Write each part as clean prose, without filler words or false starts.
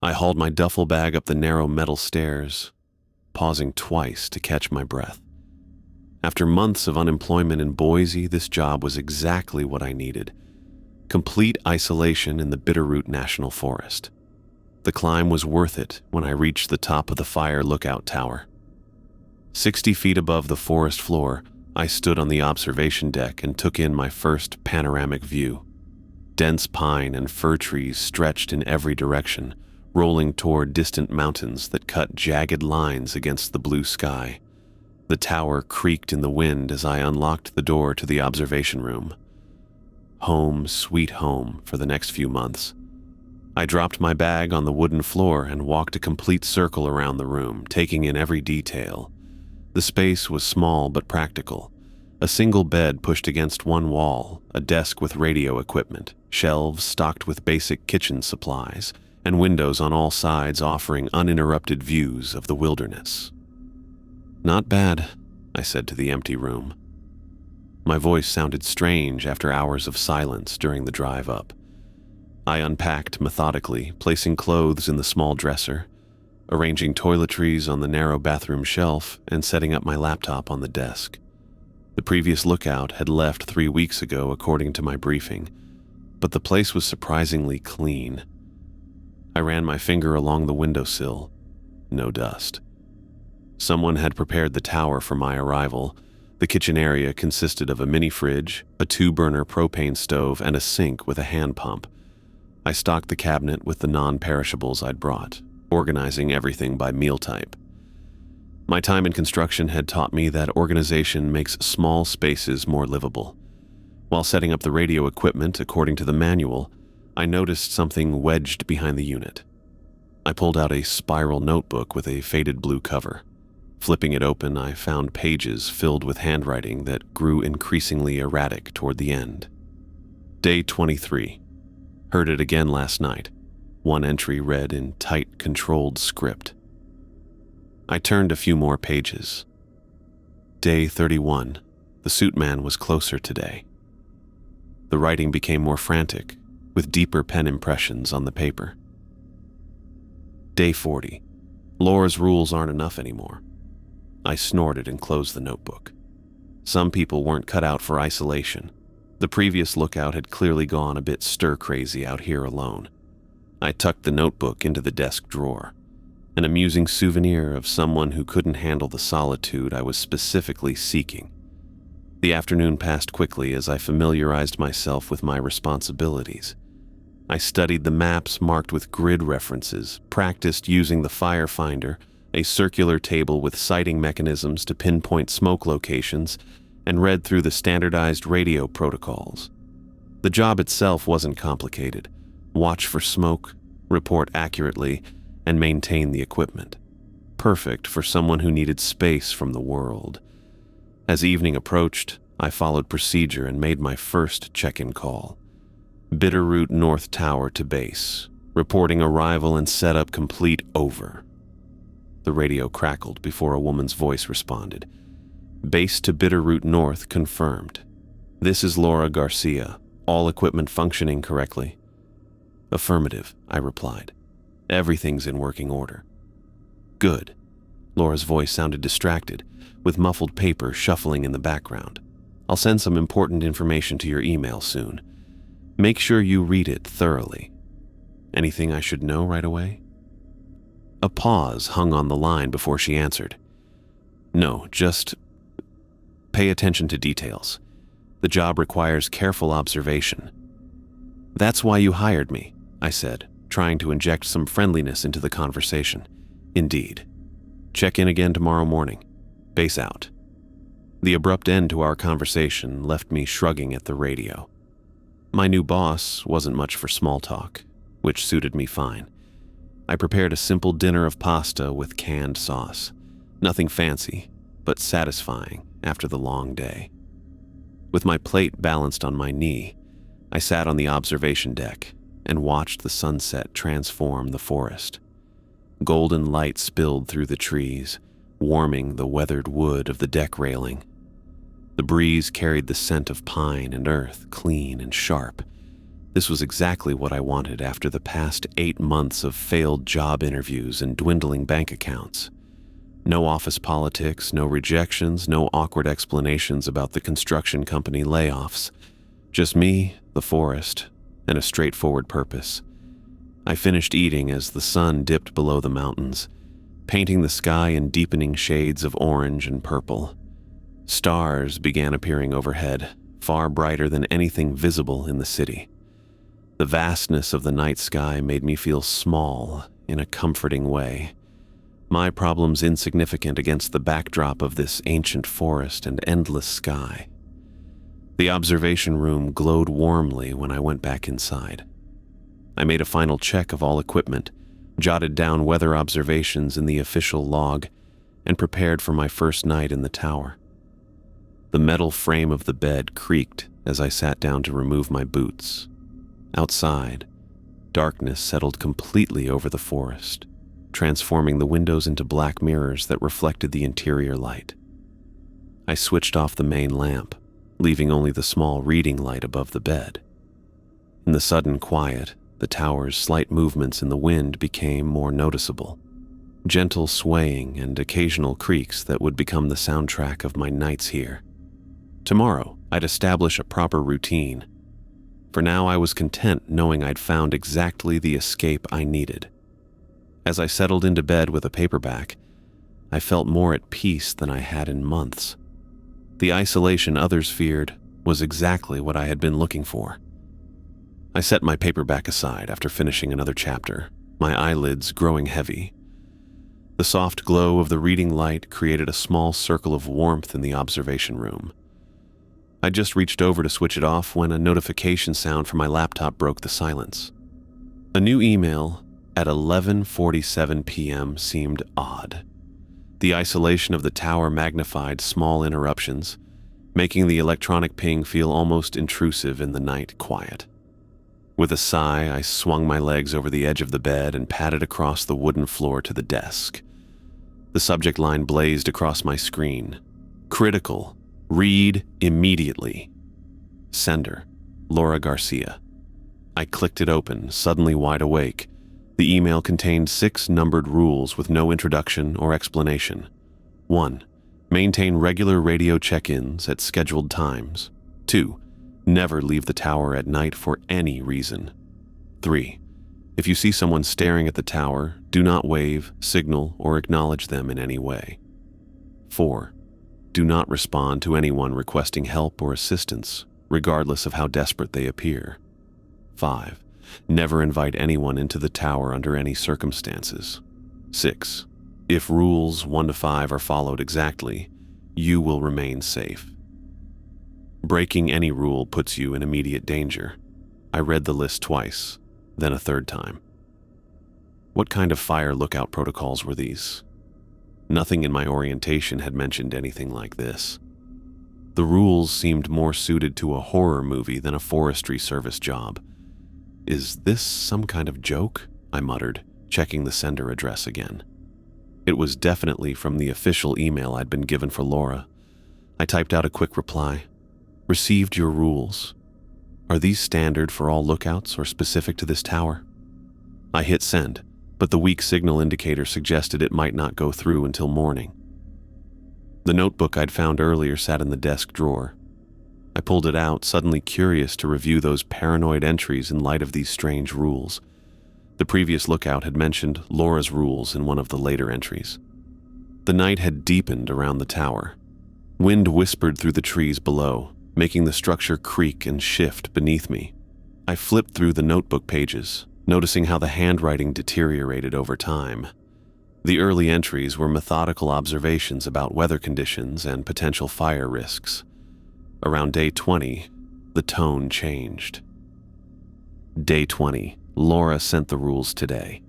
I hauled my duffel bag up the narrow metal stairs, pausing twice to catch my breath. After months of unemployment in Boise, this job was exactly what I needed. Complete isolation in the Bitterroot National Forest. The climb was worth it when I reached the top of the fire lookout tower. 60 feet above the forest floor, I stood on the observation deck and took in my first panoramic view. Dense pine and fir trees stretched in every direction, rolling toward distant mountains that cut jagged lines against the blue sky. The tower creaked in the wind as I unlocked the door to the observation room. Home, sweet home for the next few months. I dropped my bag on the wooden floor and walked a complete circle around the room, taking in every detail. The space was small but practical. A single bed pushed against one wall, a desk with radio equipment, shelves stocked with basic kitchen supplies, and windows on all sides offering uninterrupted views of the wilderness. "Not bad," I said to the empty room. My voice sounded strange after hours of silence during the drive up. I unpacked methodically, placing clothes in the small dresser, arranging toiletries on the narrow bathroom shelf, and setting up my laptop on the desk. The previous lookout had left 3 weeks ago, according to my briefing, but the place was surprisingly clean. I ran my finger along the windowsill. No dust. Someone had prepared the tower for my arrival. The kitchen area consisted of a mini fridge, a 2-burner propane stove, and a sink with a hand pump. I stocked the cabinet with the non-perishables I'd brought, organizing everything by meal type. My time in construction had taught me that organization makes small spaces more livable. While setting up the radio equipment according to the manual, I noticed something wedged behind the unit. I pulled out a spiral notebook with a faded blue cover. Flipping it open, I found pages filled with handwriting that grew increasingly erratic toward the end. Day 23. Heard it again last night. One entry read in tight, controlled script. I turned a few more pages. Day 31. The suit man was closer today. The writing became more frantic, with deeper pen impressions on the paper. Day 40. Laura's rules aren't enough anymore. I snorted and closed the notebook. Some people weren't cut out for isolation. The previous lookout had clearly gone a bit stir-crazy out here alone. I tucked the notebook into the desk drawer, an amusing souvenir of someone who couldn't handle the solitude I was specifically seeking. The afternoon passed quickly as I familiarized myself with my responsibilities. I studied the maps marked with grid references, practiced using the fire finder, a circular table with sighting mechanisms to pinpoint smoke locations, and read through the standardized radio protocols. The job itself wasn't complicated. Watch for smoke, report accurately, and maintain the equipment. Perfect for someone who needed space from the world. As evening approached, I followed procedure and made my first check-in call. Bitterroot North Tower to base. Reporting arrival and setup complete, over. The radio crackled before a woman's voice responded. Base to Bitterroot North confirmed. This is Laura Garcia. All equipment functioning correctly? Affirmative, I replied. Everything's in working order. Good. Laura's voice sounded distracted, with muffled paper shuffling in the background. I'll send some important information to your email soon. Make sure you read it thoroughly. Anything I should know right away? A pause hung on the line before she answered. No, just pay attention to details. The job requires careful observation. That's why you hired me, I said, trying to inject some friendliness into the conversation. Indeed. Check in again tomorrow morning. Base out. The abrupt end to our conversation left me shrugging at the radio. My new boss wasn't much for small talk, which suited me fine. I prepared a simple dinner of pasta with canned sauce. Nothing fancy, but satisfying after the long day. With my plate balanced on my knee, I sat on the observation deck and watched the sunset transform the forest. Golden light spilled through the trees, warming the weathered wood of the deck railing. The breeze carried the scent of pine and earth, clean and sharp. This was exactly what I wanted after the past 8 months of failed job interviews and dwindling bank accounts. No office politics, no rejections, no awkward explanations about the construction company layoffs. Just me, the forest, and a straightforward purpose. I finished eating as the sun dipped below the mountains, painting the sky in deepening shades of orange and purple. Stars began appearing overhead, far brighter than anything visible in the city. The vastness of the night sky made me feel small in a comforting way. My problems insignificant against the backdrop of this ancient forest and endless sky. The observation room glowed warmly when I went back inside. I made a final check of all equipment, jotted down weather observations in the official log, and prepared for my first night in the tower. The metal frame of the bed creaked as I sat down to remove my boots. Outside, darkness settled completely over the forest, transforming the windows into black mirrors that reflected the interior light. I switched off the main lamp, leaving only the small reading light above the bed. In the sudden quiet, the tower's slight movements in the wind became more noticeable. Gentle swaying and occasional creaks that would become the soundtrack of my nights here. Tomorrow, I'd establish a proper routine. For now, I was content knowing I'd found exactly the escape I needed. As I settled into bed with a paperback, I felt more at peace than I had in months. The isolation others feared was exactly what I had been looking for. I set my paperback aside after finishing another chapter, my eyelids growing heavy. The soft glow of the reading light created a small circle of warmth in the observation room. I just reached over to switch it off when a notification sound from my laptop broke the silence. A new email at 11:47 p.m. seemed odd. The isolation of the tower magnified small interruptions, making the electronic ping feel almost intrusive in the night quiet. With a sigh, I swung my legs over the edge of the bed and padded across the wooden floor to the desk. The subject line blazed across my screen. Critical. Read immediately. Sender, Laura Garcia. I clicked it open, suddenly wide awake. The email contained 6 numbered rules with no introduction or explanation. 1. Maintain regular radio check-ins at scheduled times. 2. Never leave the tower at night for any reason. 3. If you see someone staring at the tower, do not wave, signal, or acknowledge them in any way. 4. Do not respond to anyone requesting help or assistance, regardless of how desperate they appear. 5. Never invite anyone into the tower under any circumstances. 6. If rules 1 to 5 are followed exactly, you will remain safe. Breaking any rule puts you in immediate danger. I read the list twice, then a third time. What kind of fire lookout protocols were these? Nothing in my orientation had mentioned anything like this. The rules seemed more suited to a horror movie than a forestry service job. Is this some kind of joke? I muttered, checking the sender address again. It was definitely from the official email I'd been given for Laura. I typed out a quick reply. Received your rules. Are these standard for all lookouts or specific to this tower? I hit send, but the weak signal indicator suggested it might not go through until morning. The notebook I'd found earlier sat in the desk drawer. I pulled it out, suddenly curious to review those paranoid entries in light of these strange rules. The previous lookout had mentioned Laura's rules in one of the later entries. The night had deepened around the tower. Wind whispered through the trees below, making the structure creak and shift beneath me. I flipped through the notebook pages, noticing how the handwriting deteriorated over time. The early entries were methodical observations about weather conditions and potential fire risks. Around day 20, the tone changed. Day 20. Laura sent the rules today.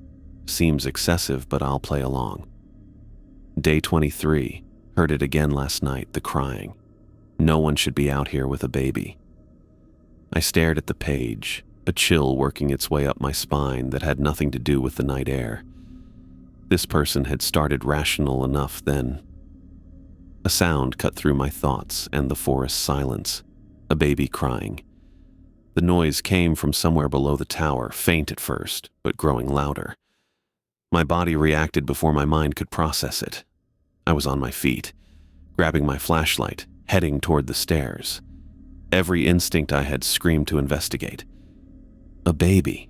Seems excessive, but I'll play along. Day 23. Heard it again last night, the crying. No one should be out here with a baby. I stared at the page, a chill working its way up my spine that had nothing to do with the night air. This person had started rational enough then. A sound cut through my thoughts and the forest silence, a baby crying. The noise came from somewhere below the tower, faint at first, but growing louder. My body reacted before my mind could process it. I was on my feet, grabbing my flashlight, heading toward the stairs. Every instinct I had screamed to investigate. A baby,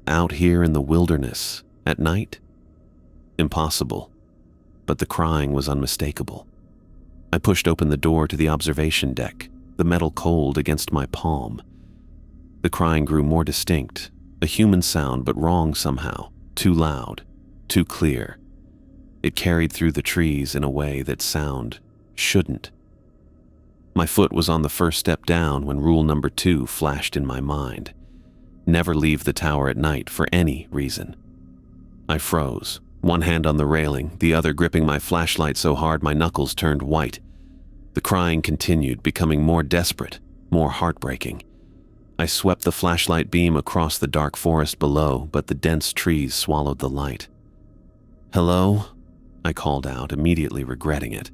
out here in the wilderness, at night? Impossible, but the crying was unmistakable. I pushed open the door to the observation deck, the metal cold against my palm. The crying grew more distinct, a human sound but wrong somehow, too loud, too clear. It carried through the trees in a way that sound shouldn't. My foot was on the first step down when rule number 2 flashed in my mind. Never leave the tower at night for any reason. I froze, one hand on the railing, the other gripping my flashlight so hard my knuckles turned white. The crying continued, becoming more desperate, more heartbreaking. I swept the flashlight beam across the dark forest below, but the dense trees swallowed the light. "Hello?" I called out, immediately regretting it.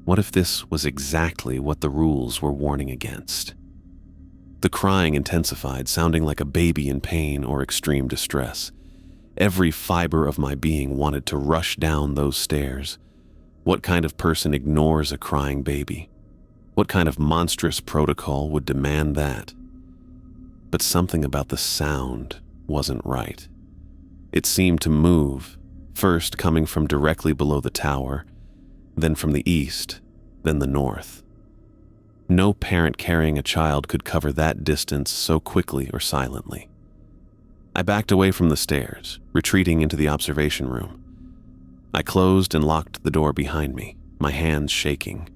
What if this was exactly what the rules were warning against? The crying intensified, sounding like a baby in pain or extreme distress. Every fiber of my being wanted to rush down those stairs. What kind of person ignores a crying baby? What kind of monstrous protocol would demand that? But something about the sound wasn't right. It seemed to move, first coming from directly below the tower, then from the east, then the north. No parent carrying a child could cover that distance so quickly or silently. I backed away from the stairs, retreating into the observation room. I closed and locked the door behind me, my hands shaking.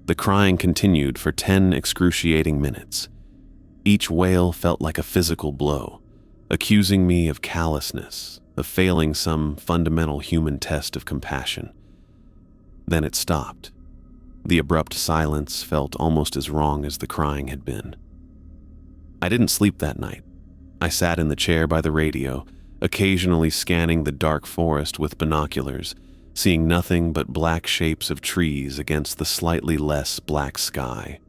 The crying continued for 10 excruciating minutes. Each wail felt like a physical blow, accusing me of callousness, of failing some fundamental human test of compassion. Then it stopped. The abrupt silence felt almost as wrong as the crying had been. I didn't sleep that night. I sat in the chair by the radio, occasionally scanning the dark forest with binoculars, seeing nothing but black shapes of trees against the slightly less black sky.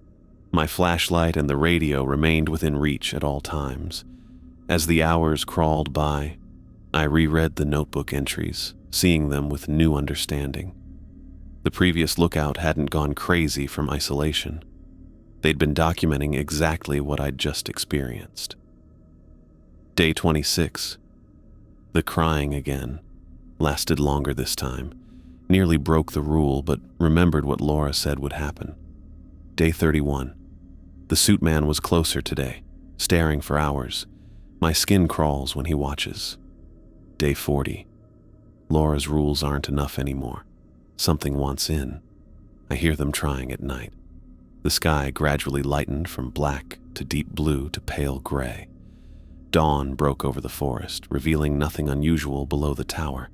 My flashlight and the radio remained within reach at all times. As the hours crawled by, I reread the notebook entries, seeing them with new understanding. The previous lookout hadn't gone crazy from isolation. They'd been documenting exactly what I'd just experienced. Day 26. The crying again. Lasted longer this time. Nearly broke the rule, but remembered what Laura said would happen. Day 31. The suit man was closer today, staring for hours. My skin crawls when he watches. Day 40. Laura's rules aren't enough anymore. Something wants in. I hear them trying at night. The sky gradually lightened from black to deep blue to pale gray. Dawn broke over the forest, revealing nothing unusual below the tower.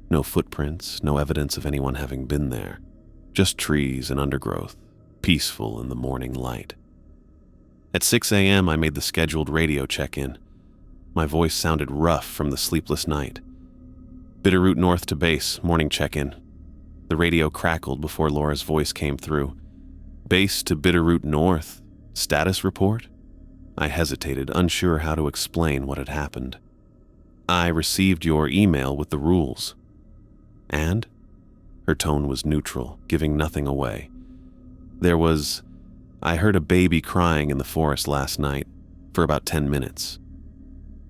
No footprints, no evidence of anyone having been there. Just trees and undergrowth, peaceful in the morning light. At 6 a.m., I made the scheduled radio check-in. My voice sounded rough from the sleepless night. Bitterroot North to base, morning check-in. The radio crackled before Laura's voice came through. Base to Bitterroot North. Status report? I hesitated, unsure how to explain what had happened. I received your email with the rules. And? Her tone was neutral, giving nothing away. I heard a baby crying in the forest last night, for about 10 minutes.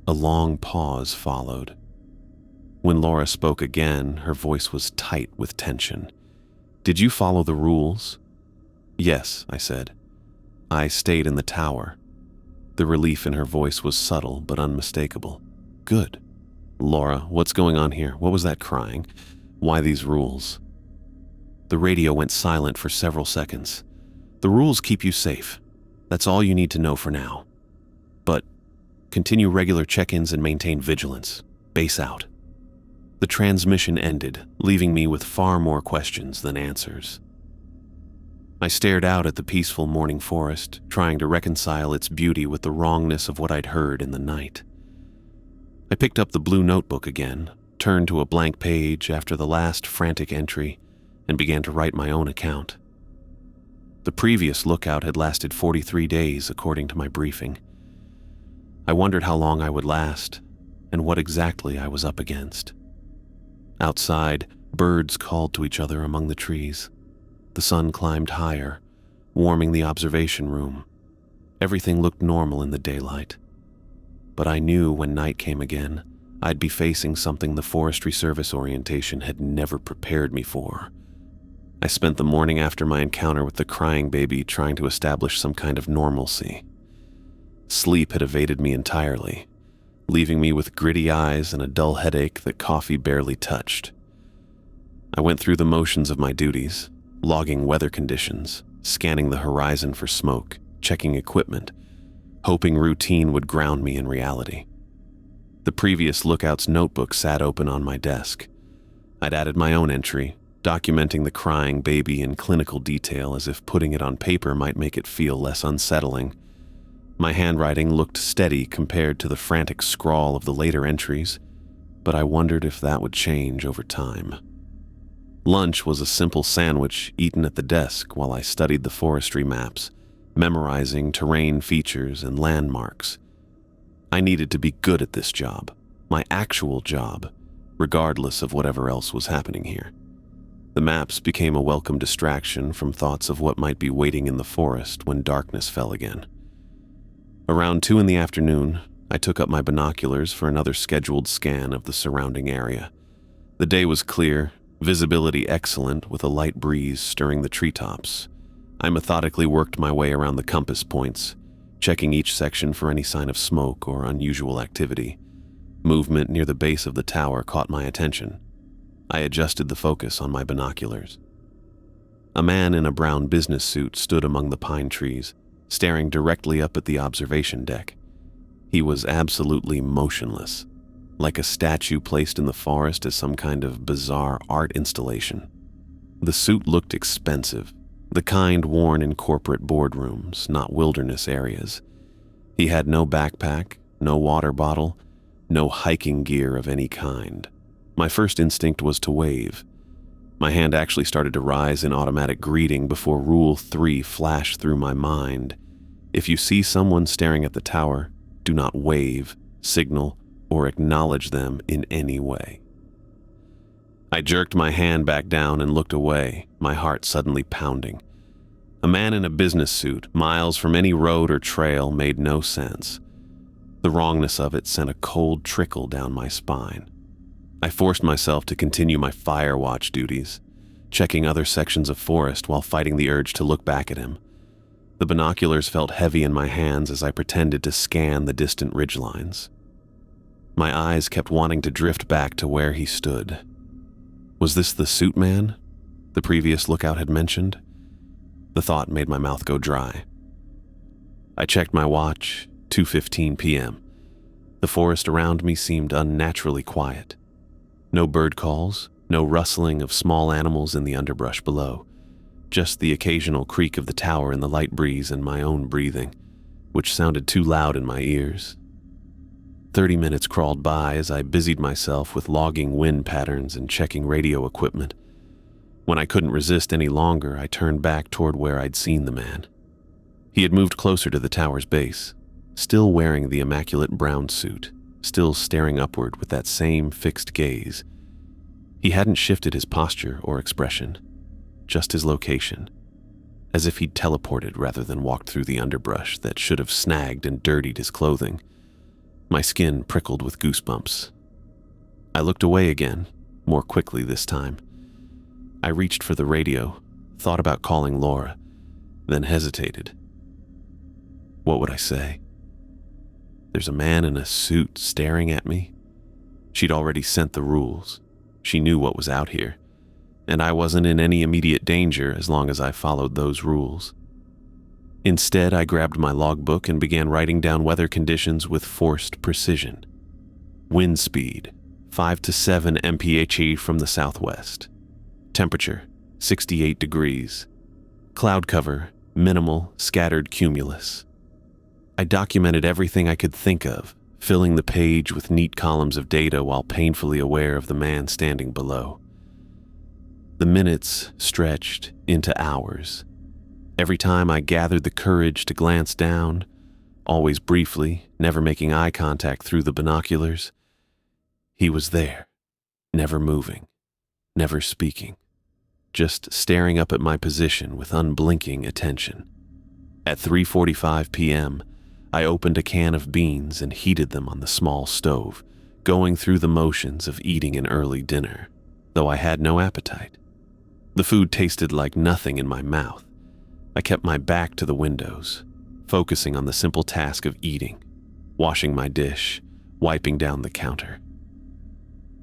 A long pause followed. When Laura spoke again, her voice was tight with tension. Did you follow the rules? Yes, I said. I stayed in the tower. The relief in her voice was subtle but unmistakable. Good. Laura, what's going on here? What was that crying? Why these rules? The radio went silent for several seconds. The rules keep you safe. That's all you need to know for now. But continue regular check-ins and maintain vigilance. Base out. The transmission ended, leaving me with far more questions than answers. I stared out at the peaceful morning forest, trying to reconcile its beauty with the wrongness of what I'd heard in the night. I picked up the blue notebook again, turned to a blank page after the last frantic entry, and began to write my own account. The previous lookout had lasted 43 days, according to my briefing. I wondered how long I would last, and what exactly I was up against. Outside, birds called to each other among the trees. The sun climbed higher, warming the observation room. Everything looked normal in the daylight. But I knew when night came again, I'd be facing something the Forestry Service orientation had never prepared me for. I spent the morning after my encounter with the crying baby trying to establish some kind of normalcy. Sleep had evaded me entirely, leaving me with gritty eyes and a dull headache that coffee barely touched. I went through the motions of my duties, logging weather conditions, scanning the horizon for smoke, checking equipment, hoping routine would ground me in reality. The previous lookout's notebook sat open on my desk. I'd added my own entry, documenting the crying baby in clinical detail as if putting it on paper might make it feel less unsettling. My handwriting looked steady compared to the frantic scrawl of the later entries, but I wondered if that would change over time. Lunch was a simple sandwich eaten at the desk while I studied the forestry maps, memorizing terrain features and landmarks. I needed to be good at this job, my actual job, regardless of whatever else was happening here. The maps became a welcome distraction from thoughts of what might be waiting in the forest when darkness fell again. Around 2 p.m, I took up my binoculars for another scheduled scan of the surrounding area. The day was clear, visibility excellent with a light breeze stirring the treetops. I methodically worked my way around the compass points, checking each section for any sign of smoke or unusual activity. Movement near the base of the tower caught my attention. I adjusted the focus on my binoculars. A man in a brown business suit stood among the pine trees, staring directly up at the observation deck. He was absolutely motionless, like a statue placed in the forest as some kind of bizarre art installation. The suit looked expensive, the kind worn in corporate boardrooms, not wilderness areas. He had no backpack, no water bottle, no hiking gear of any kind. My first instinct was to wave. My hand actually started to rise in automatic greeting before Rule 3 flashed through my mind. If you see someone staring at the tower, do not wave, signal, or acknowledge them in any way. I jerked my hand back down and looked away, my heart suddenly pounding. A man in a business suit, miles from any road or trail, made no sense. The wrongness of it sent a cold trickle down my spine. I forced myself to continue my fire watch duties, checking other sections of forest while fighting the urge to look back at him. The binoculars felt heavy in my hands as I pretended to scan the distant ridgelines. My eyes kept wanting to drift back to where he stood. Was this the suit man the previous lookout had mentioned? The thought made my mouth go dry. I checked my watch, 2:15 p.m. The forest around me seemed unnaturally quiet. No bird calls, no rustling of small animals in the underbrush below, just the occasional creak of the tower in the light breeze and my own breathing, which sounded too loud in my ears. 30 minutes crawled by as I busied myself with logging wind patterns and checking radio equipment. When I couldn't resist any longer, I turned back toward where I'd seen the man. He had moved closer to the tower's base, still wearing the immaculate brown suit, still staring upward with that same fixed gaze. He hadn't shifted his posture or expression, just his location, as if he'd teleported rather than walked through the underbrush that should have snagged and dirtied his clothing. My skin prickled with goosebumps. I looked away again, more quickly this time. I reached for the radio, thought about calling Laura, then hesitated. What would I say? There's a man in a suit staring at me. She'd already sent the rules. She knew what was out here, and I wasn't in any immediate danger as long as I followed those rules. Instead, I grabbed my logbook and began writing down weather conditions with forced precision. Wind speed, 5 to 7 mphe from the southwest. Temperature, 68 degrees. Cloud cover, minimal, scattered cumulus. I documented everything I could think of, filling the page with neat columns of data while painfully aware of the man standing below. The minutes stretched into hours. Every time I gathered the courage to glance down, always briefly, never making eye contact through the binoculars, he was there, never moving, never speaking, just staring up at my position with unblinking attention. At 3:45 p.m., I opened a can of beans and heated them on the small stove, going through the motions of eating an early dinner, though I had no appetite. The food tasted like nothing in my mouth. I kept my back to the windows, focusing on the simple task of eating, washing my dish, wiping down the counter.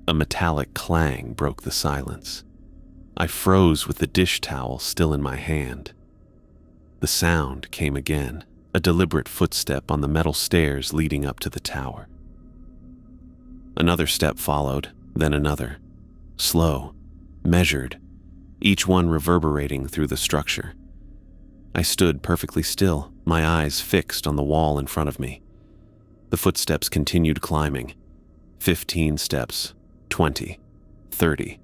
A metallic clang broke the silence. I froze with the dish towel still in my hand. The sound came again, a deliberate footstep on the metal stairs leading up to the tower. Another step followed, then another. Slow, measured, each one reverberating through the structure. I stood perfectly still, my eyes fixed on the wall in front of me. The footsteps continued climbing. 15 steps, 20, 30.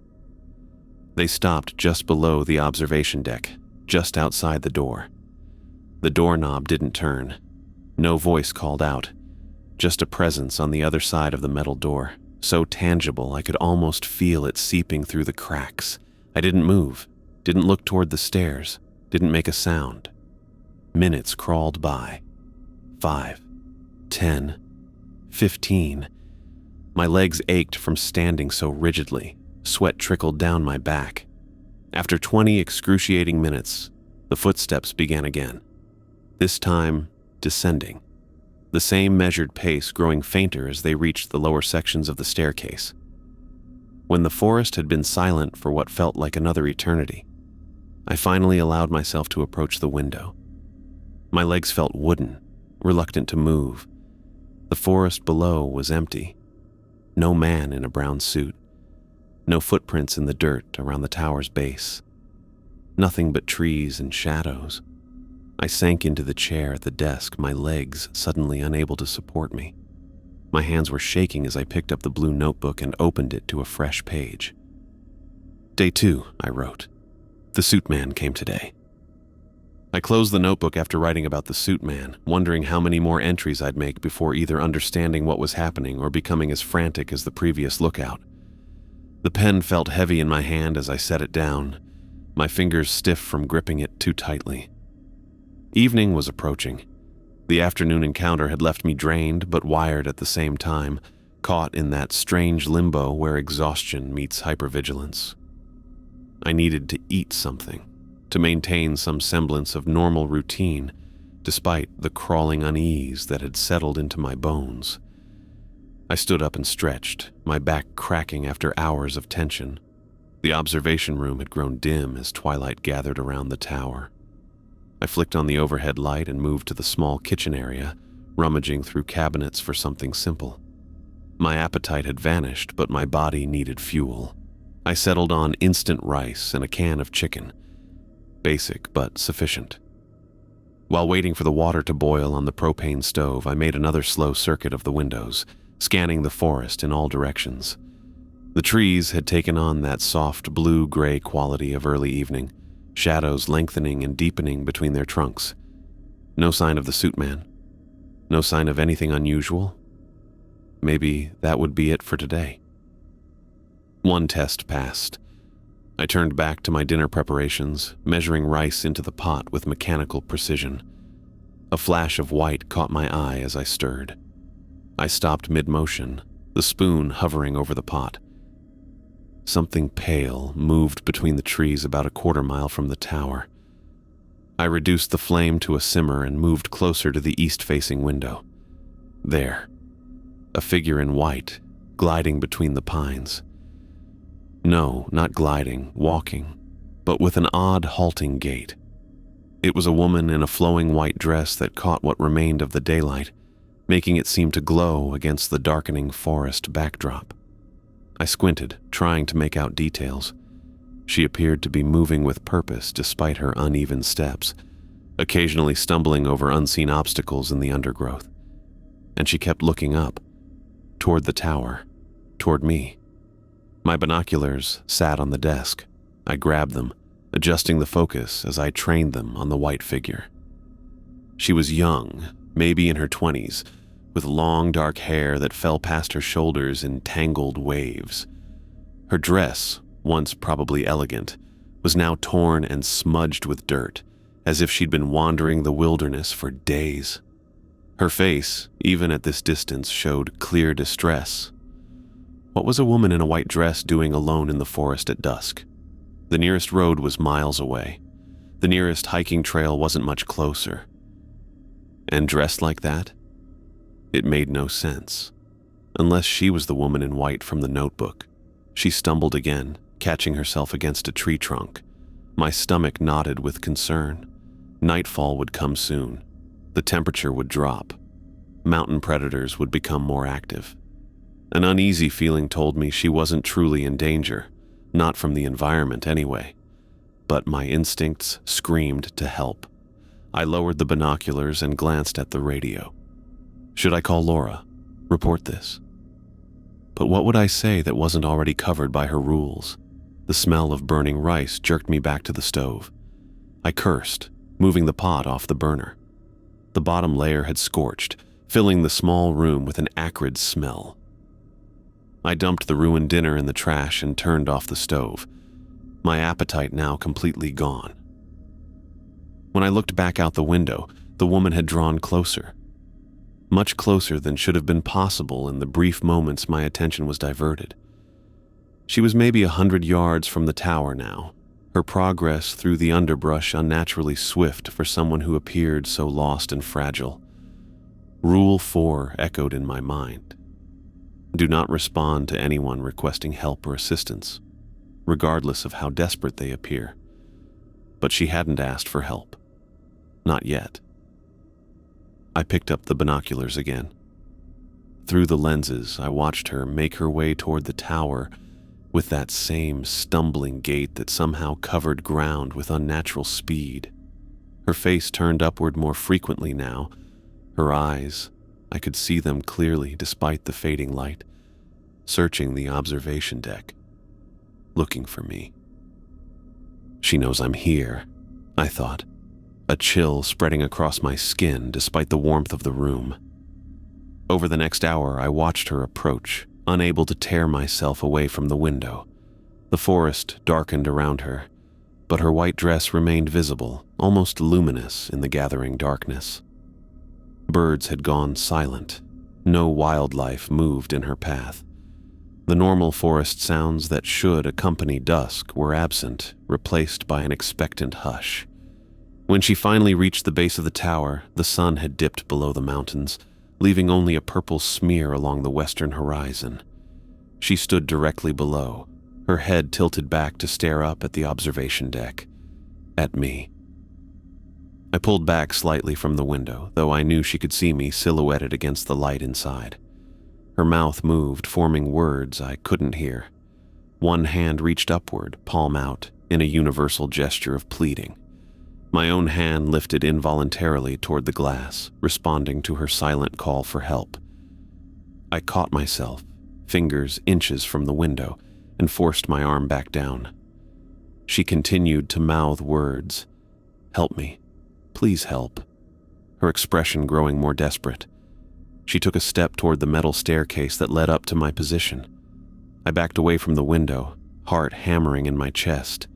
They stopped just below the observation deck, just outside the door. The doorknob didn't turn. No voice called out, just a presence on the other side of the metal door, so tangible I could almost feel it seeping through the cracks. I didn't move, didn't look toward the stairs, didn't make a sound. Minutes crawled by. 5, 10, 15. My legs ached from standing so rigidly. Sweat trickled down my back. After 20 excruciating minutes, the footsteps began again. This time, descending. The same measured pace growing fainter as they reached the lower sections of the staircase. When the forest had been silent for what felt like another eternity, I finally allowed myself to approach the window. My legs felt wooden, reluctant to move. The forest below was empty. No man in a brown suit. No footprints in the dirt around the tower's base. Nothing but trees and shadows. I sank into the chair at the desk, my legs suddenly unable to support me. My hands were shaking as I picked up the blue notebook and opened it to a fresh page. Day 2, I wrote. The suit man came today. I closed the notebook after writing about the suit man, wondering how many more entries I'd make before either understanding what was happening or becoming as frantic as the previous lookout. The pen felt heavy in my hand as I set it down, my fingers stiff from gripping it too tightly. Evening was approaching. The afternoon encounter had left me drained but wired at the same time, caught in that strange limbo where exhaustion meets hypervigilance. I needed to eat something, to maintain some semblance of normal routine, despite the crawling unease that had settled into my bones. I stood up and stretched, my back cracking after hours of tension. The observation room had grown dim as twilight gathered around the tower. I flicked on the overhead light and moved to the small kitchen area, rummaging through cabinets for something simple. My appetite had vanished, but my body needed fuel. I settled on instant rice and a can of chicken. Basic, but sufficient. While waiting for the water to boil on the propane stove, I made another slow circuit of the windows, scanning the forest in all directions. The trees had taken on that soft blue-gray quality of early evening, shadows lengthening and deepening between their trunks. No sign of the suit man. No sign of anything unusual. Maybe that would be it for today. One test passed. I turned back to my dinner preparations, measuring rice into the pot with mechanical precision. A flash of white caught my eye as I stirred. I stopped mid-motion, the spoon hovering over the pot. Something pale moved between the trees about a quarter-mile from the tower. I reduced the flame to a simmer and moved closer to the east-facing window. There, a figure in white, gliding between the pines. No, not gliding, walking, but with an odd, halting gait. It was a woman in a flowing white dress that caught what remained of the daylight, making it seem to glow against the darkening forest backdrop. I squinted, trying to make out details. She appeared to be moving with purpose despite her uneven steps, occasionally stumbling over unseen obstacles in the undergrowth. And she kept looking up, toward the tower, toward me. My binoculars sat on the desk. I grabbed them, adjusting the focus as I trained them on the white figure. She was young, maybe in her 20s, with long dark hair that fell past her shoulders in tangled waves. Her dress, once probably elegant, was now torn and smudged with dirt, as if she'd been wandering the wilderness for days. Her face, even at this distance, showed clear distress. What was a woman in a white dress doing alone in the forest at dusk? The nearest road was miles away. The nearest hiking trail wasn't much closer. And dressed like that? It made no sense. Unless she was the woman in white from the notebook. She stumbled again, catching herself against a tree trunk. My stomach knotted with concern. Nightfall would come soon. The temperature would drop. Mountain predators would become more active. An uneasy feeling told me she wasn't truly in danger, not from the environment anyway. But my instincts screamed to help. I lowered the binoculars and glanced at the radio. Should I call Laura? Report this? But what would I say that wasn't already covered by her rules? The smell of burning rice jerked me back to the stove. I cursed, moving the pot off the burner. The bottom layer had scorched, filling the small room with an acrid smell. I dumped the ruined dinner in the trash and turned off the stove, my appetite now completely gone. When I looked back out the window, the woman had drawn closer. Much closer than should have been possible in the brief moments my attention was diverted. She was maybe 100 yards from the tower now, her progress through the underbrush unnaturally swift for someone who appeared so lost and fragile. Rule 4 echoed in my mind. Do not respond to anyone requesting help or assistance, regardless of how desperate they appear. But she hadn't asked for help. Not yet. I picked up the binoculars again. Through the lenses, I watched her make her way toward the tower with that same stumbling gait that somehow covered ground with unnatural speed. Her face turned upward more frequently now. Her eyes, I could see them clearly despite the fading light, searching the observation deck, looking for me. She knows I'm here, I thought, a chill spreading across my skin despite the warmth of the room. Over the next hour, I watched her approach, unable to tear myself away from the window. The forest darkened around her, but her white dress remained visible, almost luminous in the gathering darkness. Birds had gone silent. No wildlife moved in her path. The normal forest sounds that should accompany dusk were absent, replaced by an expectant hush. When she finally reached the base of the tower, the sun had dipped below the mountains, leaving only a purple smear along the western horizon. She stood directly below, her head tilted back to stare up at the observation deck, at me. I pulled back slightly from the window, though I knew she could see me silhouetted against the light inside. Her mouth moved, forming words I couldn't hear. One hand reached upward, palm out, in a universal gesture of pleading. My own hand lifted involuntarily toward the glass, responding to her silent call for help. I caught myself, fingers inches from the window, and forced my arm back down. She continued to mouth words. Help me. Please help. Her expression growing more desperate. She took a step toward the metal staircase that led up to my position. I backed away from the window, heart hammering in my chest.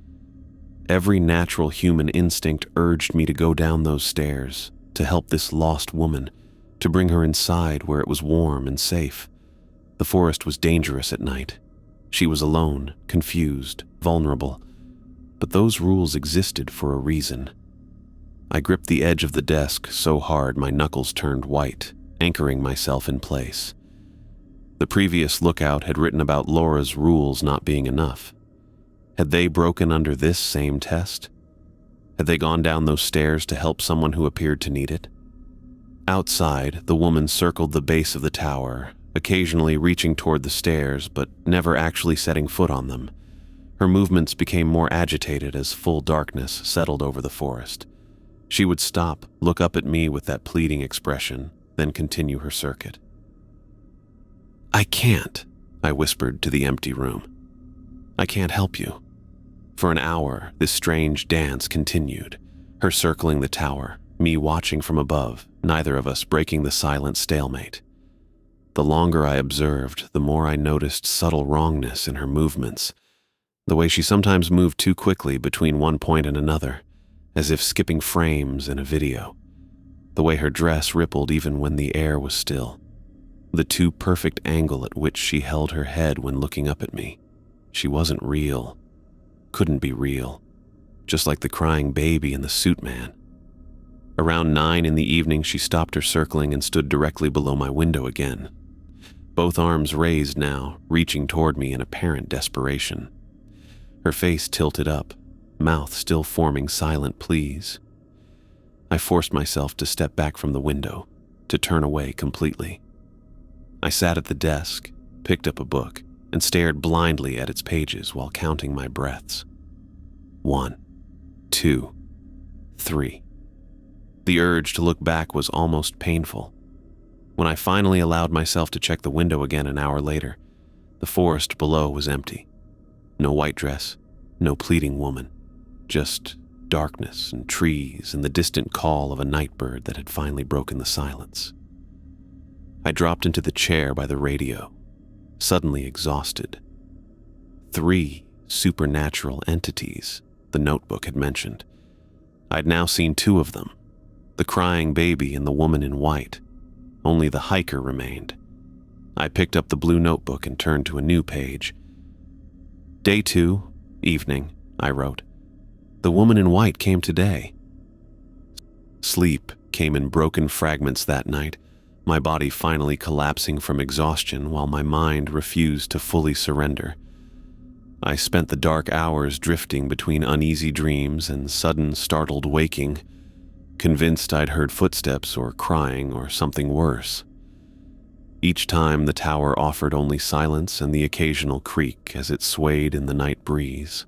Every natural human instinct urged me to go down those stairs, to help this lost woman, to bring her inside where it was warm and safe. The forest was dangerous at night. She was alone, confused, vulnerable. But those rules existed for a reason. I gripped the edge of the desk so hard my knuckles turned white, anchoring myself in place. The previous lookout had written about Laura's rules not being enough. Had they broken under this same test? Had they gone down those stairs to help someone who appeared to need it? Outside, the woman circled the base of the tower, occasionally reaching toward the stairs, but never actually setting foot on them. Her movements became more agitated as full darkness settled over the forest. She would stop, look up at me with that pleading expression, then continue her circuit. I can't, I whispered to the empty room. I can't help you. For an hour, this strange dance continued, her circling the tower, me watching from above, neither of us breaking the silent stalemate. The longer I observed, the more I noticed subtle wrongness in her movements, the way she sometimes moved too quickly between one point and another, as if skipping frames in a video. The way her dress rippled even when the air was still. The too perfect angle at which she held her head when looking up at me. She wasn't real. Couldn't be real. Just like the crying baby and the suit man. Around 9 in the evening, she stopped her circling and stood directly below my window again. Both arms raised now, reaching toward me in apparent desperation. Her face tilted up, mouth still forming silent pleas. I forced myself to step back from the window, to turn away completely. I sat at the desk, picked up a book, and stared blindly at its pages while counting my breaths. 1, 2, 3. The urge to look back was almost painful. When I finally allowed myself to check the window again an hour later, the forest below was empty. No white dress, no pleading woman, just darkness and trees and the distant call of a night bird that had finally broken the silence. I dropped into the chair by the radio, suddenly exhausted. 3 supernatural entities the notebook had mentioned. I'd now seen 2 of them, the crying baby and the woman in white. Only the hiker remained. I picked up the blue notebook and turned to a new page. Day 2, evening, I wrote. The woman in white came today. Sleep came in broken fragments that night, my body finally collapsing from exhaustion while my mind refused to fully surrender. I spent the dark hours drifting between uneasy dreams and sudden startled waking, convinced I'd heard footsteps or crying or something worse. Each time the tower offered only silence and the occasional creak as it swayed in the night breeze.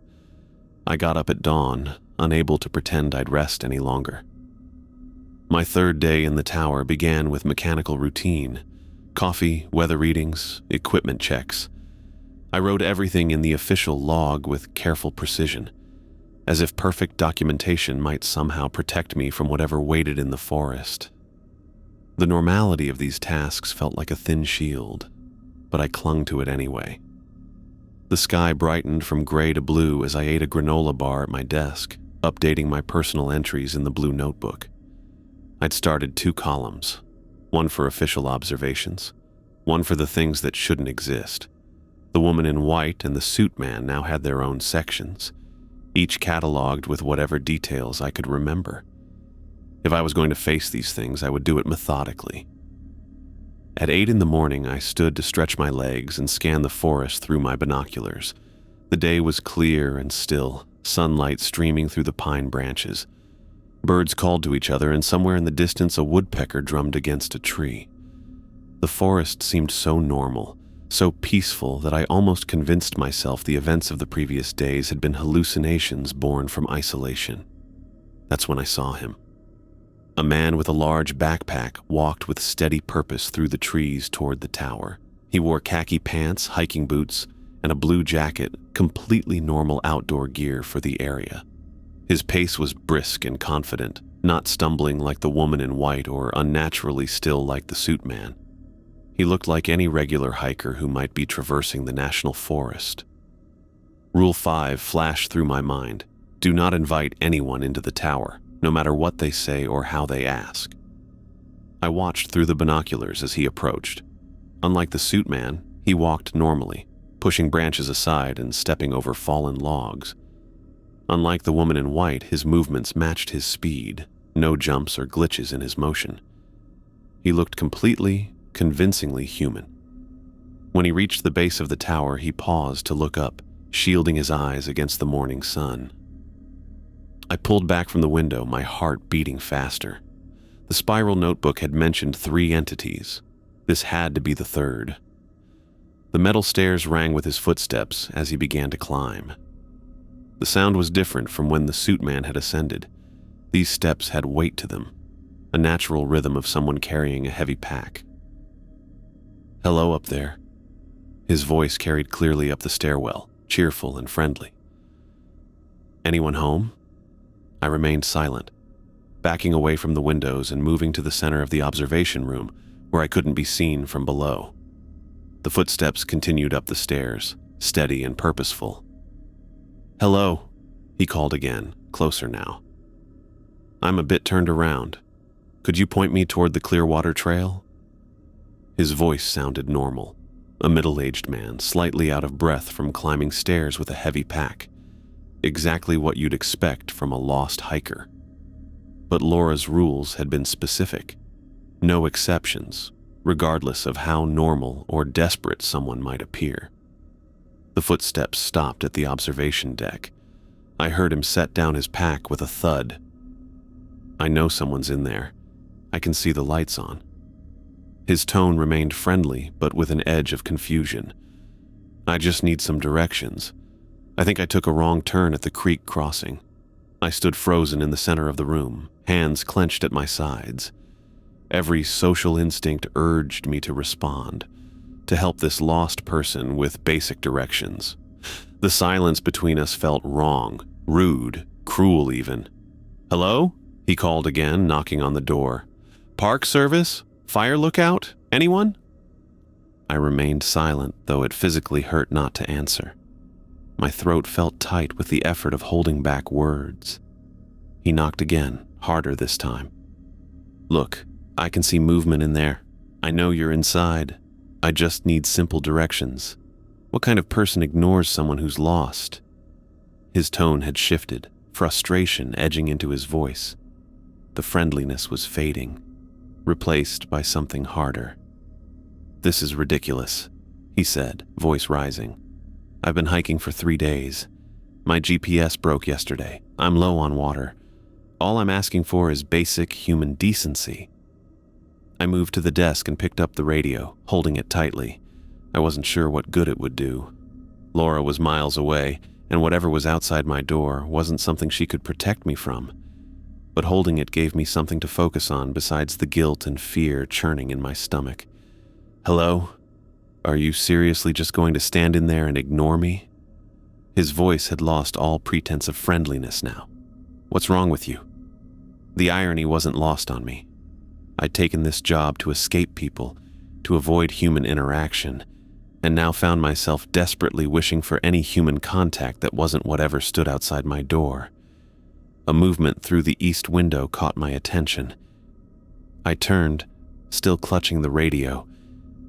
I got up at dawn, unable to pretend I'd rest any longer. My 3rd day in the tower began with mechanical routine, coffee, weather readings, equipment checks. I wrote everything in the official log with careful precision, as if perfect documentation might somehow protect me from whatever waited in the forest. The normality of these tasks felt like a thin shield, but I clung to it anyway. The sky brightened from gray to blue as I ate a granola bar at my desk, updating my personal entries in the blue notebook. I'd started 2 columns, one for official observations, one for the things that shouldn't exist. The woman in white and the suit man now had their own sections, each cataloged with whatever details I could remember. If I was going to face these things, I would do it methodically. At 8 in the morning, I stood to stretch my legs and scan the forest through my binoculars. The day was clear and still, sunlight streaming through the pine branches. Birds called to each other, and somewhere in the distance a woodpecker drummed against a tree. The forest seemed so normal, so peaceful that I almost convinced myself the events of the previous days had been hallucinations born from isolation. That's when I saw him. A man with a large backpack walked with steady purpose through the trees toward the tower. He wore khaki pants, hiking boots, and a blue jacket, completely normal outdoor gear for the area. His pace was brisk and confident, not stumbling like the woman in white or unnaturally still like the suit man. He looked like any regular hiker who might be traversing the national forest. Rule 5 flashed through my mind. Do not invite anyone into the tower, no matter what they say or how they ask. I watched through the binoculars as he approached. Unlike the suit man, he walked normally, pushing branches aside and stepping over fallen logs. Unlike the woman in white, his movements matched his speed, no jumps or glitches in his motion. He looked completely, convincingly human. When he reached the base of the tower, he paused to look up, shielding his eyes against the morning sun. I pulled back from the window, my heart beating faster. The spiral notebook had mentioned 3 entities. This had to be the 3rd. The metal stairs rang with his footsteps as he began to climb. The sound was different from when the suit man had ascended. These steps had weight to them, a natural rhythm of someone carrying a heavy pack. Hello up there. His voice carried clearly up the stairwell, cheerful and friendly. Anyone home? I remained silent, backing away from the windows and moving to the center of the observation room where I couldn't be seen from below. The footsteps continued up the stairs, steady and purposeful. "Hello," he called again, closer now. I'm a bit turned around. Could you point me toward the Clearwater Trail? His voice sounded normal, a middle-aged man, slightly out of breath from climbing stairs with a heavy pack. Exactly what you'd expect from a lost hiker. But Laura's rules had been specific. No exceptions, regardless of how normal or desperate someone might appear. The footsteps stopped at the observation deck. I heard him set down his pack with a thud. I know someone's in there. I can see the lights on. His tone remained friendly, but with an edge of confusion. I just need some directions. I think I took a wrong turn at the creek crossing. I stood frozen in the center of the room, hands clenched at my sides. Every social instinct urged me to respond, to help this lost person with basic directions. The silence between us felt wrong, rude, cruel even. "Hello?" he called again, knocking on the door. "Park service? Fire lookout? Anyone?" I remained silent, though it physically hurt not to answer. My throat felt tight with the effort of holding back words. He knocked again, harder this time. "Look, I can see movement in there. I know you're inside. I just need simple directions. What kind of person ignores someone who's lost?" His tone had shifted, frustration edging into his voice. The friendliness was fading, replaced by something harder. "This is ridiculous," he said, voice rising. "I've been hiking for 3 days. My GPS broke yesterday. I'm low on water. All I'm asking for is basic human decency." I moved to the desk and picked up the radio, holding it tightly. I wasn't sure what good it would do. Laura was miles away, and whatever was outside my door wasn't something she could protect me from. But holding it gave me something to focus on besides the guilt and fear churning in my stomach. "Hello? Are you seriously just going to stand in there and ignore me?" His voice had lost all pretense of friendliness now. "What's wrong with you?" The irony wasn't lost on me. I'd taken this job to escape people, to avoid human interaction, and now found myself desperately wishing for any human contact that wasn't whatever stood outside my door. A movement through the east window caught my attention. I turned, still clutching the radio,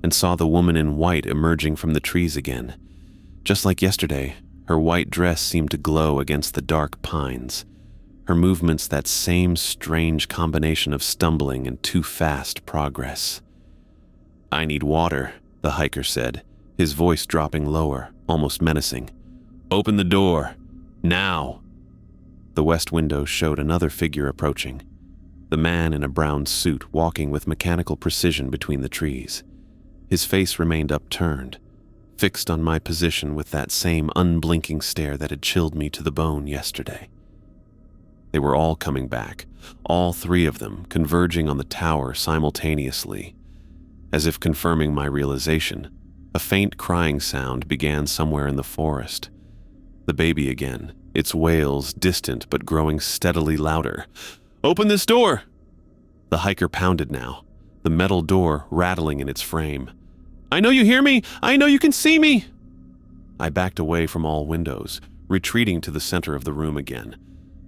and saw the woman in white emerging from the trees again. Just like yesterday, her white dress seemed to glow against the dark pines. Her movements that same strange combination of stumbling and too fast progress. "I need water," the hiker said, his voice dropping lower, almost menacing. "Open the door. Now." The west window showed another figure approaching. The man in a brown suit walking with mechanical precision between the trees. His face remained upturned, fixed on my position with that same unblinking stare that had chilled me to the bone yesterday. They were all coming back, all 3 of them converging on the tower simultaneously. As if confirming my realization, a faint crying sound began somewhere in the forest. The baby again, its wails distant but growing steadily louder. "Open this door!" The hiker pounded now, the metal door rattling in its frame. "I know you hear me! I know you can see me!" I backed away from all windows, retreating to the center of the room again.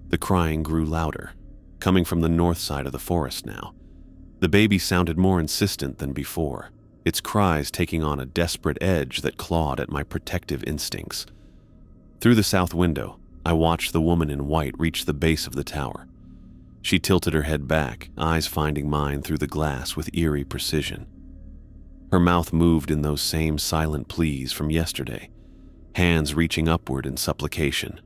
The crying grew louder, coming from the north side of the forest now. The baby sounded more insistent than before, its cries taking on a desperate edge that clawed at my protective instincts. Through the south window, I watched the woman in white reach the base of the tower. She tilted her head back, eyes finding mine through the glass with eerie precision. Her mouth moved in those same silent pleas from yesterday, hands reaching upward in supplication.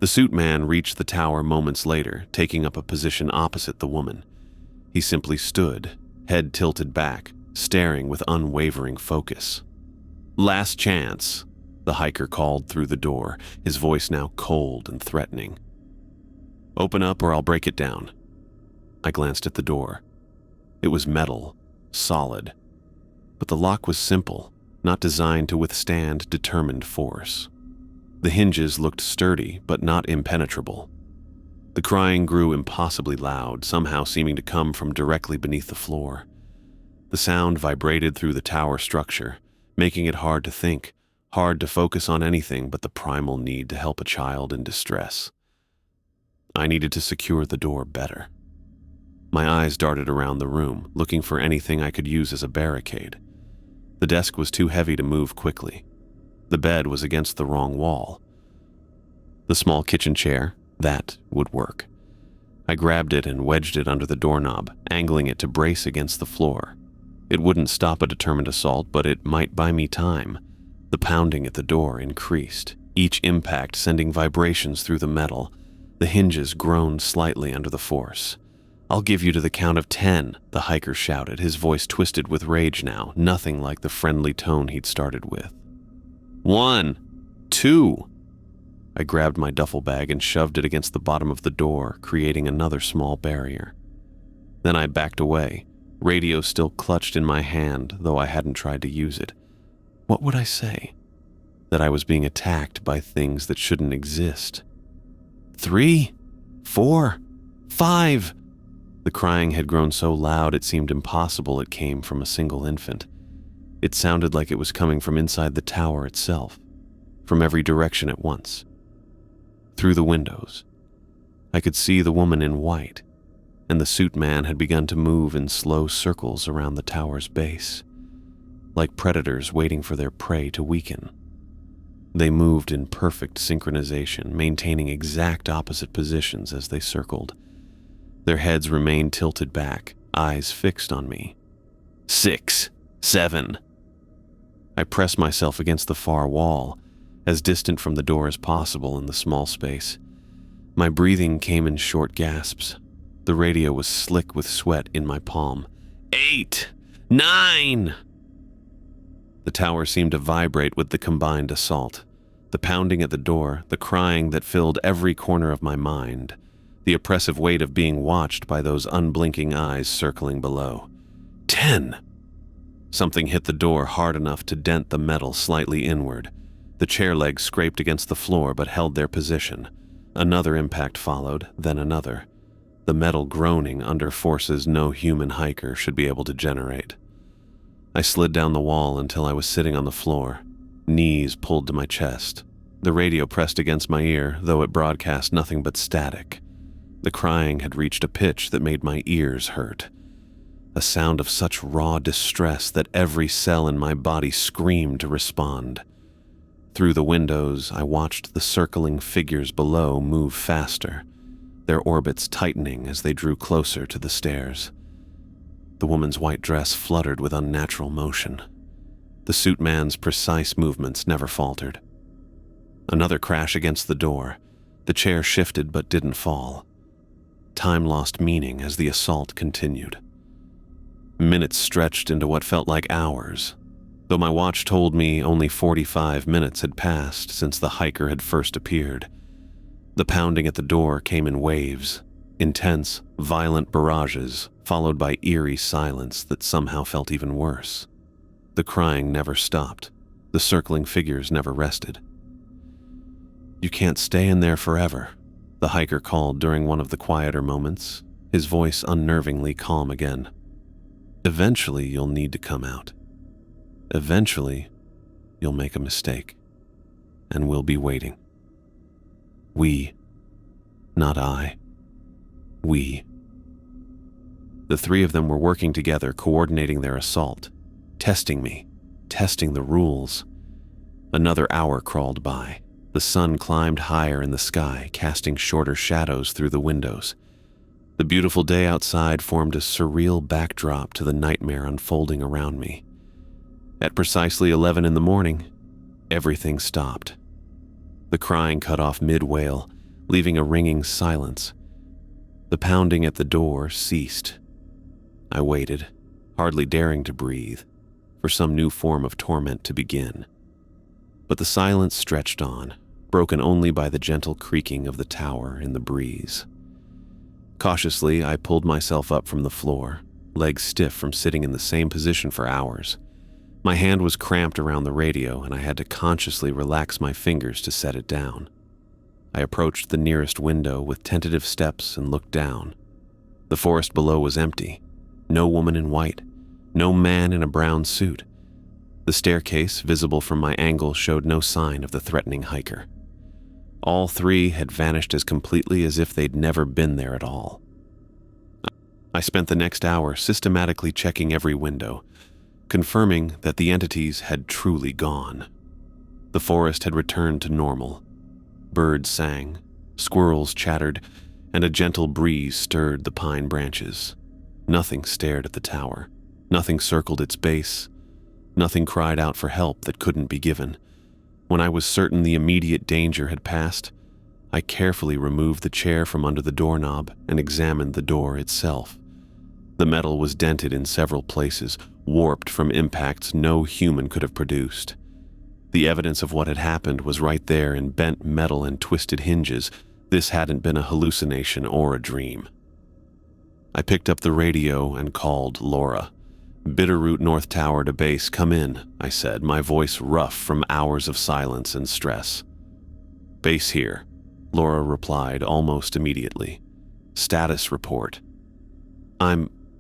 The suit man reached the tower moments later, taking up a position opposite the woman. He simply stood, head tilted back, staring with unwavering focus. "Last chance," the hiker called through the door, his voice now cold and threatening. "Open up or I'll break it down." I glanced at the door. It was metal, solid, but the lock was simple, not designed to withstand determined force. The hinges looked sturdy, but not impenetrable. The crying grew impossibly loud, somehow seeming to come from directly beneath the floor. The sound vibrated through the tower structure, making it hard to think, hard to focus on anything but the primal need to help a child in distress. I needed to secure the door better. My eyes darted around the room, looking for anything I could use as a barricade. The desk was too heavy to move quickly. The bed was against the wrong wall. The small kitchen chair, that would work. I grabbed it and wedged it under the doorknob, angling it to brace against the floor. It wouldn't stop a determined assault, but it might buy me time. The pounding at the door increased, each impact sending vibrations through the metal. The hinges groaned slightly under the force. "I'll give you to the count of 10, the hiker shouted, his voice twisted with rage now, nothing like the friendly tone he'd started with. 1, 2. I grabbed my duffel bag and shoved it against the bottom of the door, creating another small barrier. Then I backed away, radio still clutched in my hand, though I hadn't tried to use it. What would I say? That I was being attacked by things that shouldn't exist. 3, 4, 5. The crying had grown so loud it seemed impossible it came from a single infant. It sounded like it was coming from inside the tower itself, from every direction at once. Through the windows, I could see the woman in white, and the suit man had begun to move in slow circles around the tower's base, like predators waiting for their prey to weaken. They moved in perfect synchronization, maintaining exact opposite positions as they circled. Their heads remained tilted back, eyes fixed on me. 6, 7. I pressed myself against the far wall, as distant from the door as possible in the small space. My breathing came in short gasps. The radio was slick with sweat in my palm. 8, 9. The tower seemed to vibrate with the combined assault. The pounding at the door, the crying that filled every corner of my mind, the oppressive weight of being watched by those unblinking eyes circling below. 10. Something hit the door hard enough to dent the metal slightly inward. The chair legs scraped against the floor but held their position. Another impact followed, then another, the metal groaning under forces no human hiker should be able to generate. I slid down the wall until I was sitting on the floor, knees pulled to my chest. The radio pressed against my ear, though it broadcast nothing but static. The crying had reached a pitch that made my ears hurt. A sound of such raw distress that every cell in my body screamed to respond. Through the windows, I watched the circling figures below move faster, their orbits tightening as they drew closer to the stairs. The woman's white dress fluttered with unnatural motion. The suit man's precise movements never faltered. Another crash against the door. The chair shifted but didn't fall. Time lost meaning as the assault continued. Minutes stretched into what felt like hours, though my watch told me only 45 minutes had passed since the hiker had first appeared. The pounding at the door came in waves, intense, violent barrages, followed by eerie silence that somehow felt even worse. The crying never stopped. The circling figures never rested. "You can't stay in there forever," the hiker called during one of the quieter moments, his voice unnervingly calm again. "Eventually, you'll need to come out. Eventually, you'll make a mistake, and we'll be waiting. We, not I. We." The three of them were working together, coordinating their assault, testing me, testing the rules. Another hour crawled by. The sun climbed higher in the sky, casting shorter shadows through the windows. The beautiful day outside formed a surreal backdrop to the nightmare unfolding around me. At precisely 11 in the morning, everything stopped. The crying cut off mid-wail, leaving a ringing silence. The pounding at the door ceased. I waited, hardly daring to breathe, for some new form of torment to begin. But the silence stretched on, broken only by the gentle creaking of the tower in the breeze. Cautiously, I pulled myself up from the floor, legs stiff from sitting in the same position for hours. My hand was cramped around the radio, and I had to consciously relax my fingers to set it down. I approached the nearest window with tentative steps and looked down. The forest below was empty. No woman in white. No man in a brown suit. The staircase, visible from my angle, showed no sign of the threatening hiker. All three had vanished as completely as if they'd never been there at all. I spent the next hour systematically checking every window, confirming that the entities had truly gone. The forest had returned to normal. Birds sang, squirrels chattered, and a gentle breeze stirred the pine branches. Nothing stared at the tower. Nothing circled its base. Nothing cried out for help that couldn't be given. When I was certain the immediate danger had passed, I carefully removed the chair from under the doorknob and examined the door itself. The metal was dented in several places, warped from impacts no human could have produced. The evidence of what had happened was right there in bent metal and twisted hinges. This hadn't been a hallucination or a dream. I picked up the radio and called Laura. "Bitterroot North Tower to base, come in," I said, my voice rough from hours of silence and stress. "Base here," Laura replied almost immediately. "Status report."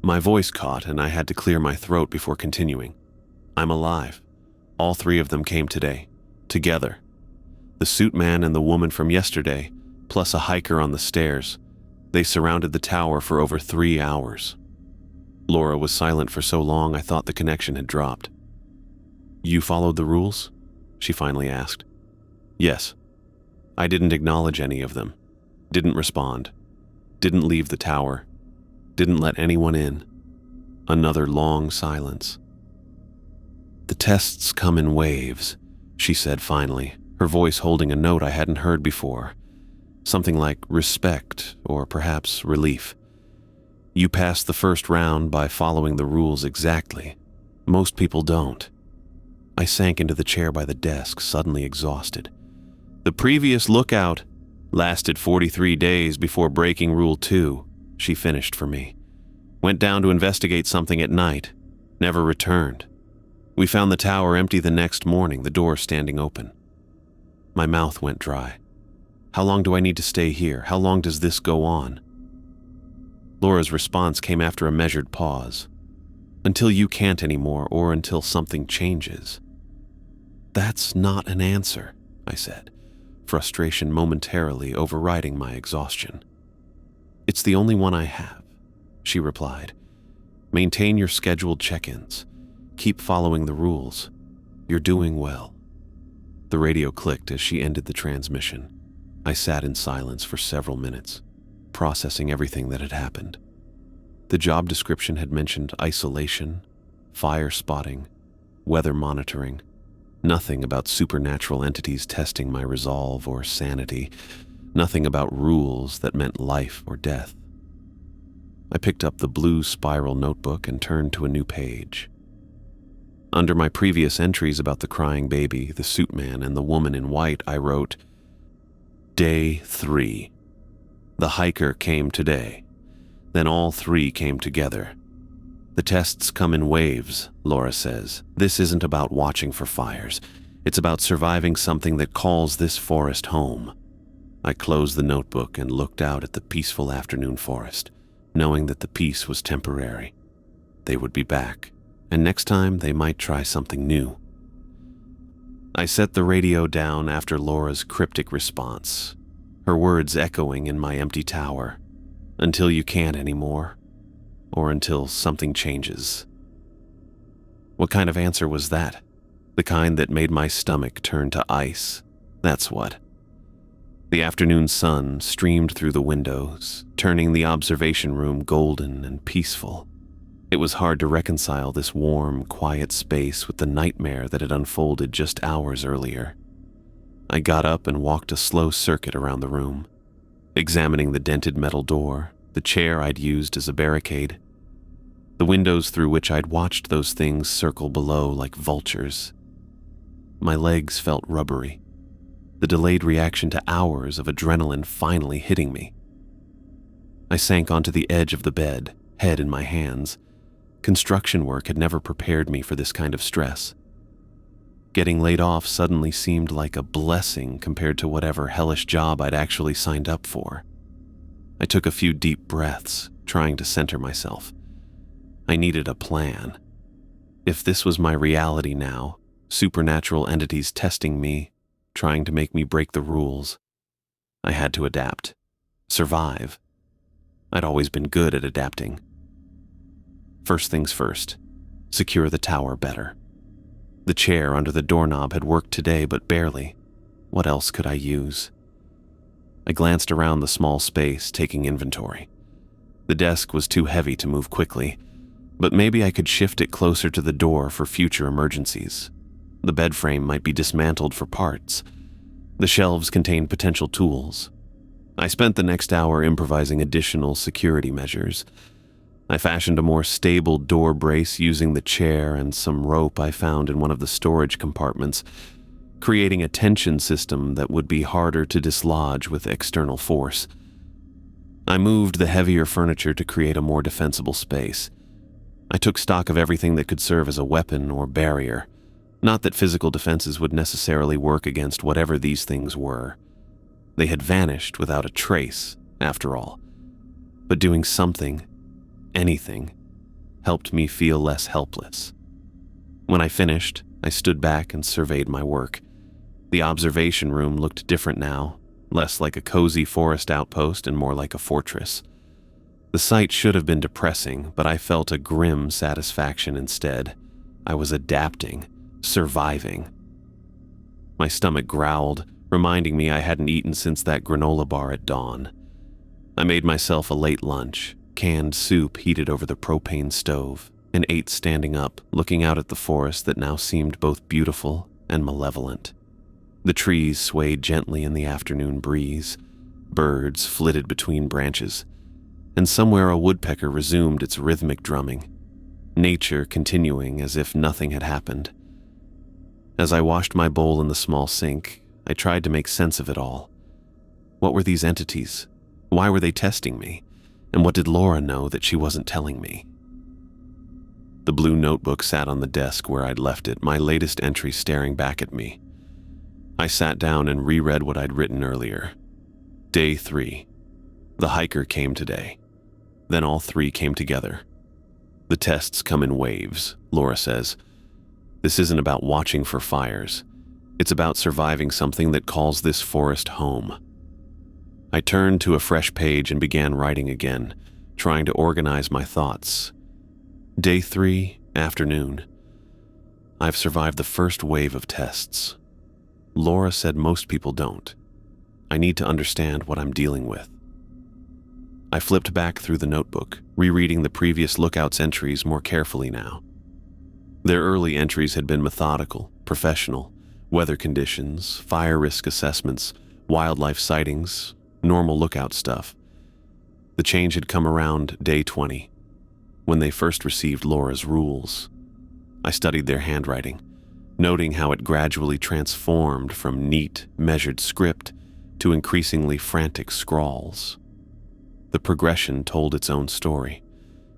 My voice caught and I had to clear my throat before continuing. "I'm alive. All three of them came today. Together. The suit man and the woman from yesterday, plus a hiker on the stairs. They surrounded the tower for over 3 hours." Laura was silent for so long I thought the connection had dropped. "You followed the rules?" she finally asked. "Yes. I didn't acknowledge any of them. Didn't respond. Didn't leave the tower. Didn't let anyone in." Another long silence. "The tests come in waves," she said finally, her voice holding a note I hadn't heard before. Something like respect or perhaps relief. "You passed the first round by following the rules exactly. Most people don't." I sank into the chair by the desk, suddenly exhausted. "The previous lookout lasted 43 days before breaking Rule 2, she finished for me. "Went down to investigate something at night. Never returned. We found the tower empty the next morning, the door standing open." My mouth went dry. "How long do I need to stay here? How long does this go on?" Laura's response came after a measured pause. "Until you can't anymore, or until something changes." "That's not an answer," I said, frustration momentarily overriding my exhaustion. "It's the only one I have," she replied. "Maintain your scheduled check-ins. Keep following the rules. You're doing well." The radio clicked as she ended the transmission. I sat in silence for several minutes, processing everything that had happened. The job description had mentioned isolation, fire spotting, weather monitoring. Nothing about supernatural entities testing my resolve or sanity. Nothing about rules that meant life or death. I picked up the blue spiral notebook and turned to a new page. Under my previous entries about the crying baby, the suit man, and the woman in white, I wrote, "Day 3. The hiker came today. Then all three came together. The tests come in waves," Laura says. "This isn't about watching for fires. It's about surviving something that calls this forest home." I closed the notebook and looked out at the peaceful afternoon forest, knowing that the peace was temporary. They would be back, and next time they might try something new. I set the radio down after Laura's cryptic response, her words echoing in my empty tower. "Until you can't anymore, or until something changes." What kind of answer was that? The kind that made my stomach turn to ice. That's what. The afternoon sun streamed through the windows, turning the observation room golden and peaceful. It was hard to reconcile this warm, quiet space with the nightmare that had unfolded just hours earlier. I got up and walked a slow circuit around the room, examining the dented metal door, the chair I'd used as a barricade, the windows through which I'd watched those things circle below like vultures. My legs felt rubbery, the delayed reaction to hours of adrenaline finally hitting me. I sank onto the edge of the bed, head in my hands, Construction work had never prepared me for this kind of stress. Getting laid off suddenly seemed like a blessing compared to whatever hellish job I'd actually signed up for. I took a few deep breaths, trying to center myself. I needed a plan. If this was my reality now, supernatural entities testing me, trying to make me break the rules, I had to adapt, survive. I'd always been good at adapting. First things first, secure the tower better. The chair under the doorknob had worked today, but barely. What else could I use? I glanced around the small space, taking inventory. The desk was too heavy to move quickly, but maybe I could shift it closer to the door for future emergencies. The bed frame might be dismantled for parts. The shelves contained potential tools. I spent the next hour improvising additional security measures. I fashioned a more stable door brace using the chair and some rope I found in one of the storage compartments, creating a tension system that would be harder to dislodge with external force. I moved the heavier furniture to create a more defensible space. I took stock of everything that could serve as a weapon or barrier. Not that physical defenses would necessarily work against whatever these things were. They had vanished without a trace, after all. But doing something, anything, helped me feel less helpless. When I finished, I stood back and surveyed my work. The observation room looked different now, less like a cozy forest outpost and more like a fortress. The sight should have been depressing, but I felt a grim satisfaction instead. I was adapting, surviving. My stomach growled, reminding me I hadn't eaten since that granola bar at dawn. I made myself a late lunch, canned soup heated over the propane stove, and ate standing up, looking out at the forest that now seemed both beautiful and malevolent. The trees swayed gently in the afternoon breeze, birds flitted between branches, and somewhere a woodpecker resumed its rhythmic drumming, nature continuing as if nothing had happened. As I washed my bowl in the small sink, I tried to make sense of it all. What were these entities? Why were they testing me? And what did Laura know that she wasn't telling me? The blue notebook sat on the desk where I'd left it, my latest entry staring back at me. I sat down and reread what I'd written earlier. Day 3. The hiker came today. Then all 3 came together. The tests come in waves, Laura says. This isn't about watching for fires. It's about surviving something that calls this forest home. I turned to a fresh page and began writing again, trying to organize my thoughts. Day 3, afternoon. I've survived the first wave of tests. Laura said most people don't. I need to understand what I'm dealing with. I flipped back through the notebook, rereading the previous Lookout's entries more carefully now. Their early entries had been methodical, professional, weather conditions, fire risk assessments, wildlife sightings, normal Lookout stuff. The change had come around day 20, when they first received Laura's rules. I studied their handwriting, noting how it gradually transformed from neat, measured script to increasingly frantic scrawls. The progression told its own story.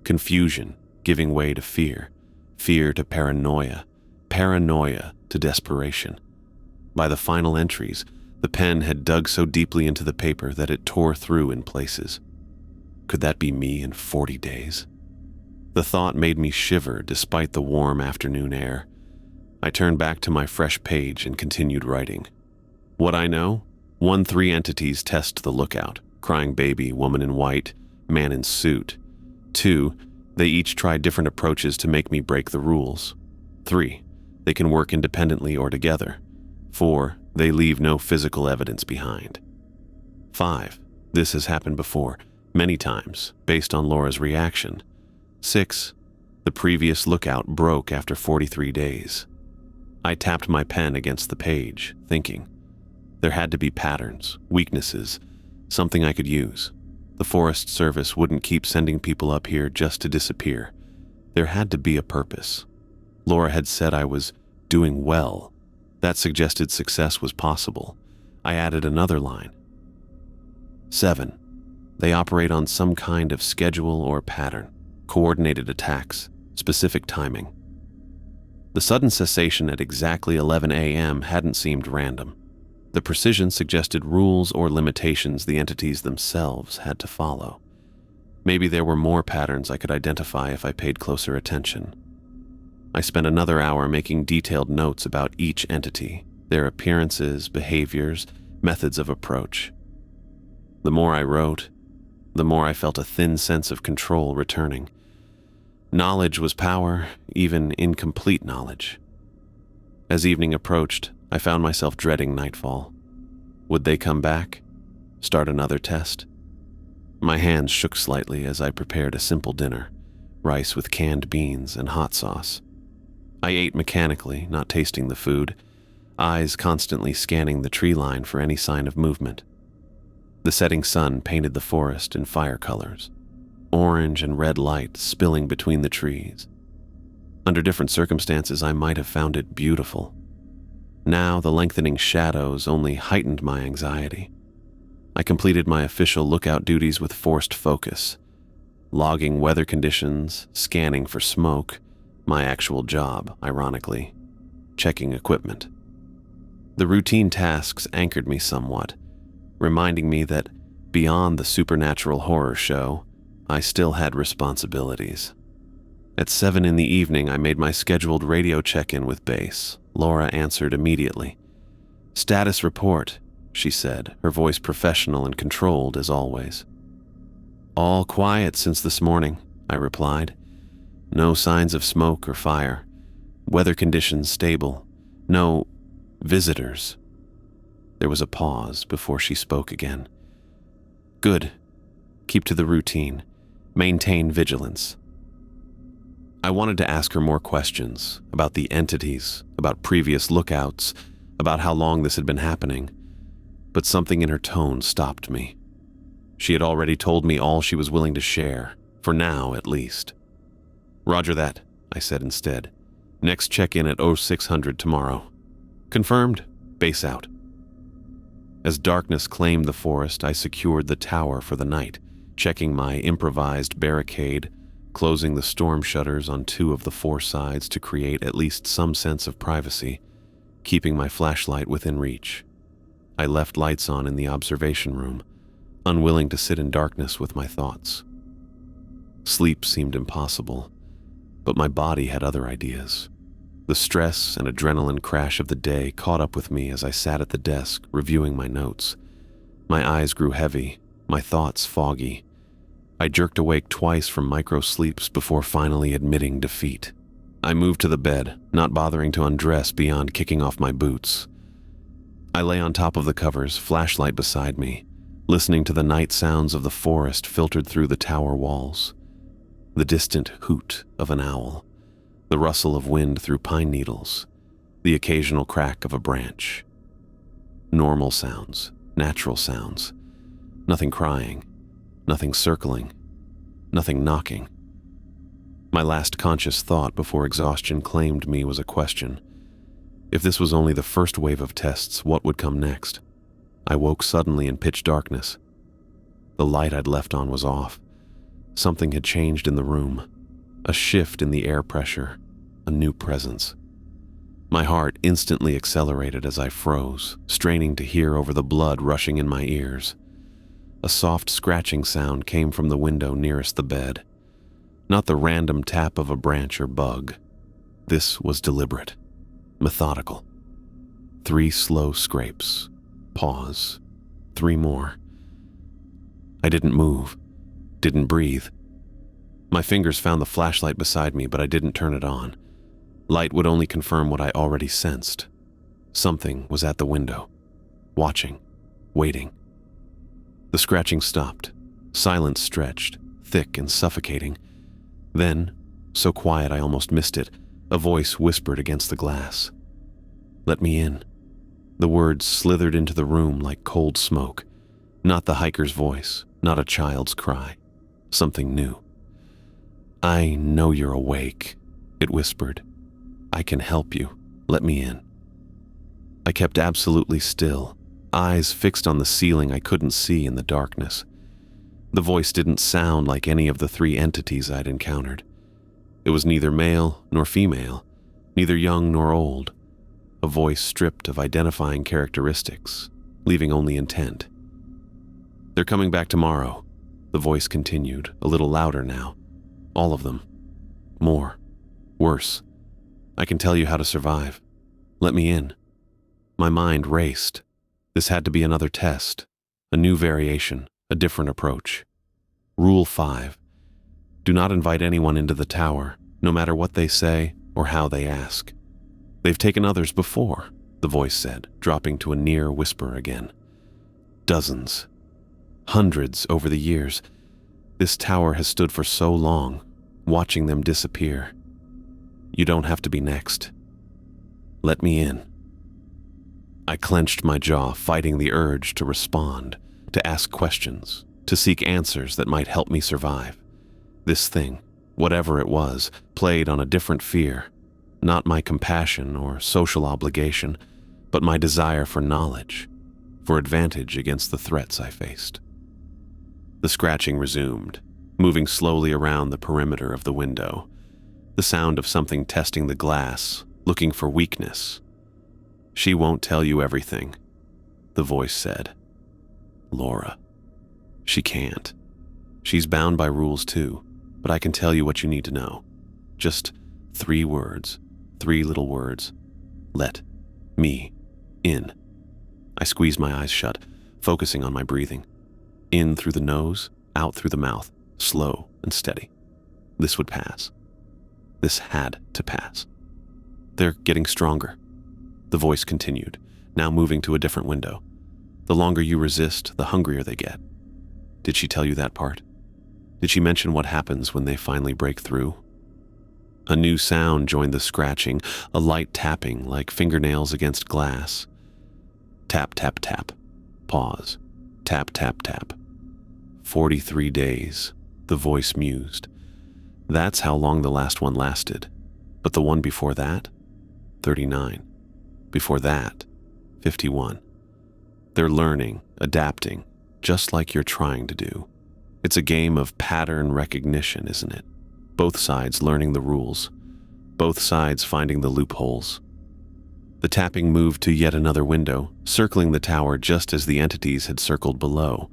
Confusion giving way to fear, fear to paranoia, paranoia to desperation. By the final entries, the pen had dug so deeply into the paper that it tore through in places. Could that be me in 40 days? The thought made me shiver despite the warm afternoon air. I turned back to my fresh page and continued writing. What I know? 1, 3 entities test the Lookout. Crying baby, woman in white, man in suit. 2, they each try different approaches to make me break the rules. 3, they can work independently or together. 4, they leave no physical evidence behind. 5, this has happened before, many times, based on Laura's reaction. 6, the previous Lookout broke after 43 days. I tapped my pen against the page, thinking. There had to be patterns, weaknesses, something I could use. The Forest Service wouldn't keep sending people up here just to disappear. There had to be a purpose. Laura had said I was doing well. That suggested success was possible. I added another line. 7, they operate on some kind of schedule or pattern, coordinated attacks, specific timing. The sudden cessation at exactly 11 a.m. hadn't seemed random. The precision suggested rules or limitations the entities themselves had to follow. Maybe there were more patterns I could identify if I paid closer attention. I spent another hour making detailed notes about each entity, their appearances, behaviors, methods of approach. The more I wrote, the more I felt a thin sense of control returning. Knowledge was power, even incomplete knowledge. As evening approached, I found myself dreading nightfall. Would they come back? Start another test? My hands shook slightly as I prepared a simple dinner, rice with canned beans and hot sauce. I ate mechanically, not tasting the food, eyes constantly scanning the tree line for any sign of movement. The setting sun painted the forest in fire colors, orange and red light spilling between the trees. Under different circumstances, I might have found it beautiful. Now, the lengthening shadows only heightened my anxiety. I completed my official lookout duties with forced focus, logging weather conditions, scanning for smoke, my actual job, ironically, checking equipment. The routine tasks anchored me somewhat, reminding me that beyond the supernatural horror show, I still had responsibilities. At 7 in the evening, I made my scheduled radio check-in with base. Laura answered immediately. "Status report," she said, her voice professional and controlled as always. "All quiet since this morning," I replied. "No signs of smoke or fire. Weather conditions stable. No visitors." There was a pause before she spoke again. "Good. Keep to the routine. Maintain vigilance." I wanted to ask her more questions about the entities, about previous lookouts, about how long this had been happening, but something in her tone stopped me. She had already told me all she was willing to share, for now at least. "Roger that," I said instead. "Next check-in at 0600 tomorrow." "Confirmed. Base out." As darkness claimed the forest, I secured the tower for the night, checking my improvised barricade, closing the storm shutters on 2 of the 4 sides to create at least some sense of privacy, keeping my flashlight within reach. I left lights on in the observation room, unwilling to sit in darkness with my thoughts. Sleep seemed impossible, but my body had other ideas. The stress and adrenaline crash of the day caught up with me as I sat at the desk, reviewing my notes. My eyes grew heavy, my thoughts foggy. I jerked awake twice from micro-sleeps before finally admitting defeat. I moved to the bed, not bothering to undress beyond kicking off my boots. I lay on top of the covers, flashlight beside me, listening to the night sounds of the forest filtered through the tower walls. The distant hoot of an owl, the rustle of wind through pine needles, the occasional crack of a branch. Normal sounds, natural sounds. Nothing crying, nothing circling, nothing knocking. My last conscious thought before exhaustion claimed me was a question. If this was only the first wave of tests, what would come next? I woke suddenly in pitch darkness. The light I'd left on was off. Something had changed in the room. A shift in the air pressure, a new presence. My heart instantly accelerated as I froze, straining to hear over the blood rushing in my ears. A soft scratching sound came from the window nearest the bed. Not the random tap of a branch or bug. This was deliberate, methodical. 3 slow scrapes. Pause. 3 more. I didn't move, didn't breathe. My fingers found the flashlight beside me, but I didn't turn it on. Light would only confirm what I already sensed. Something was at the window, watching, waiting. The scratching stopped. Silence stretched, thick and suffocating. Then, so quiet I almost missed it, a voice whispered against the glass. "Let me in." The words slithered into the room like cold smoke. Not the hiker's voice, not a child's cry. Something new. "I know you're awake," it whispered. "I can help you. Let me in." I kept absolutely still, eyes fixed on the ceiling I couldn't see in the darkness. The voice didn't sound like any of the 3 entities I'd encountered. It was neither male nor female, neither young nor old. A voice stripped of identifying characteristics, leaving only intent. "They're coming back tomorrow," the voice continued, a little louder now. "All of them. More. Worse. I can tell you how to survive. Let me in." My mind raced. This had to be another test, a new variation, a different approach. Rule 5. Do not invite anyone into the tower, no matter what they say or how they ask. "They've taken others before," the voice said, dropping to a near whisper again. "Dozens. Hundreds over the years. This tower has stood for so long, watching them disappear. You don't have to be next. Let me in." I clenched my jaw, fighting the urge to respond, to ask questions, to seek answers that might help me survive. This thing, whatever it was, played on a different fear, not my compassion or social obligation, but my desire for knowledge, for advantage against the threats I faced. The scratching resumed, moving slowly around the perimeter of the window, the sound of something testing the glass, looking for weakness. "She won't tell you everything," the voice said. "Laura. She can't. She's bound by rules too, but I can tell you what you need to know. Just 3 words, 3 little words. Let me in." I squeezed my eyes shut, focusing on my breathing. In through the nose, out through the mouth, slow and steady. This would pass. This had to pass. "They're getting stronger," the voice continued, now moving to a different window. "The longer you resist, the hungrier they get." Did she tell you that part? Did she mention what happens when they finally break through? A new sound joined the scratching, a light tapping like fingernails against glass. Tap, tap, tap. Pause. Tap, tap, tap. 43 days, the voice mused. That's how long the last one lasted. But the one before that? 39. Before that, 51. They're learning, adapting, just like you're trying to do. It's a game of pattern recognition, isn't it? Both sides learning the rules. Both sides finding the loopholes. The tapping moved to yet another window, circling the tower just as the entities had circled below.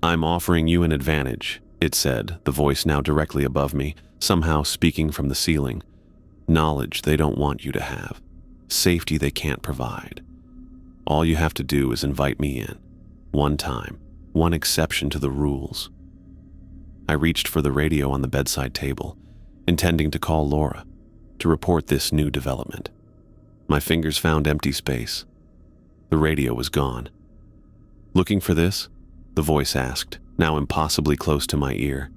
"I'm offering you an advantage," it said, the voice now directly above me, somehow speaking from the ceiling. "Knowledge they don't want you to have. Safety they can't provide. All you have to do is invite me in. One time. One exception to the rules." I reached for the radio on the bedside table, intending to call Laura, to report this new development. My fingers found empty space. The radio was gone. "Looking for this?" the voice asked, now impossibly close to my ear.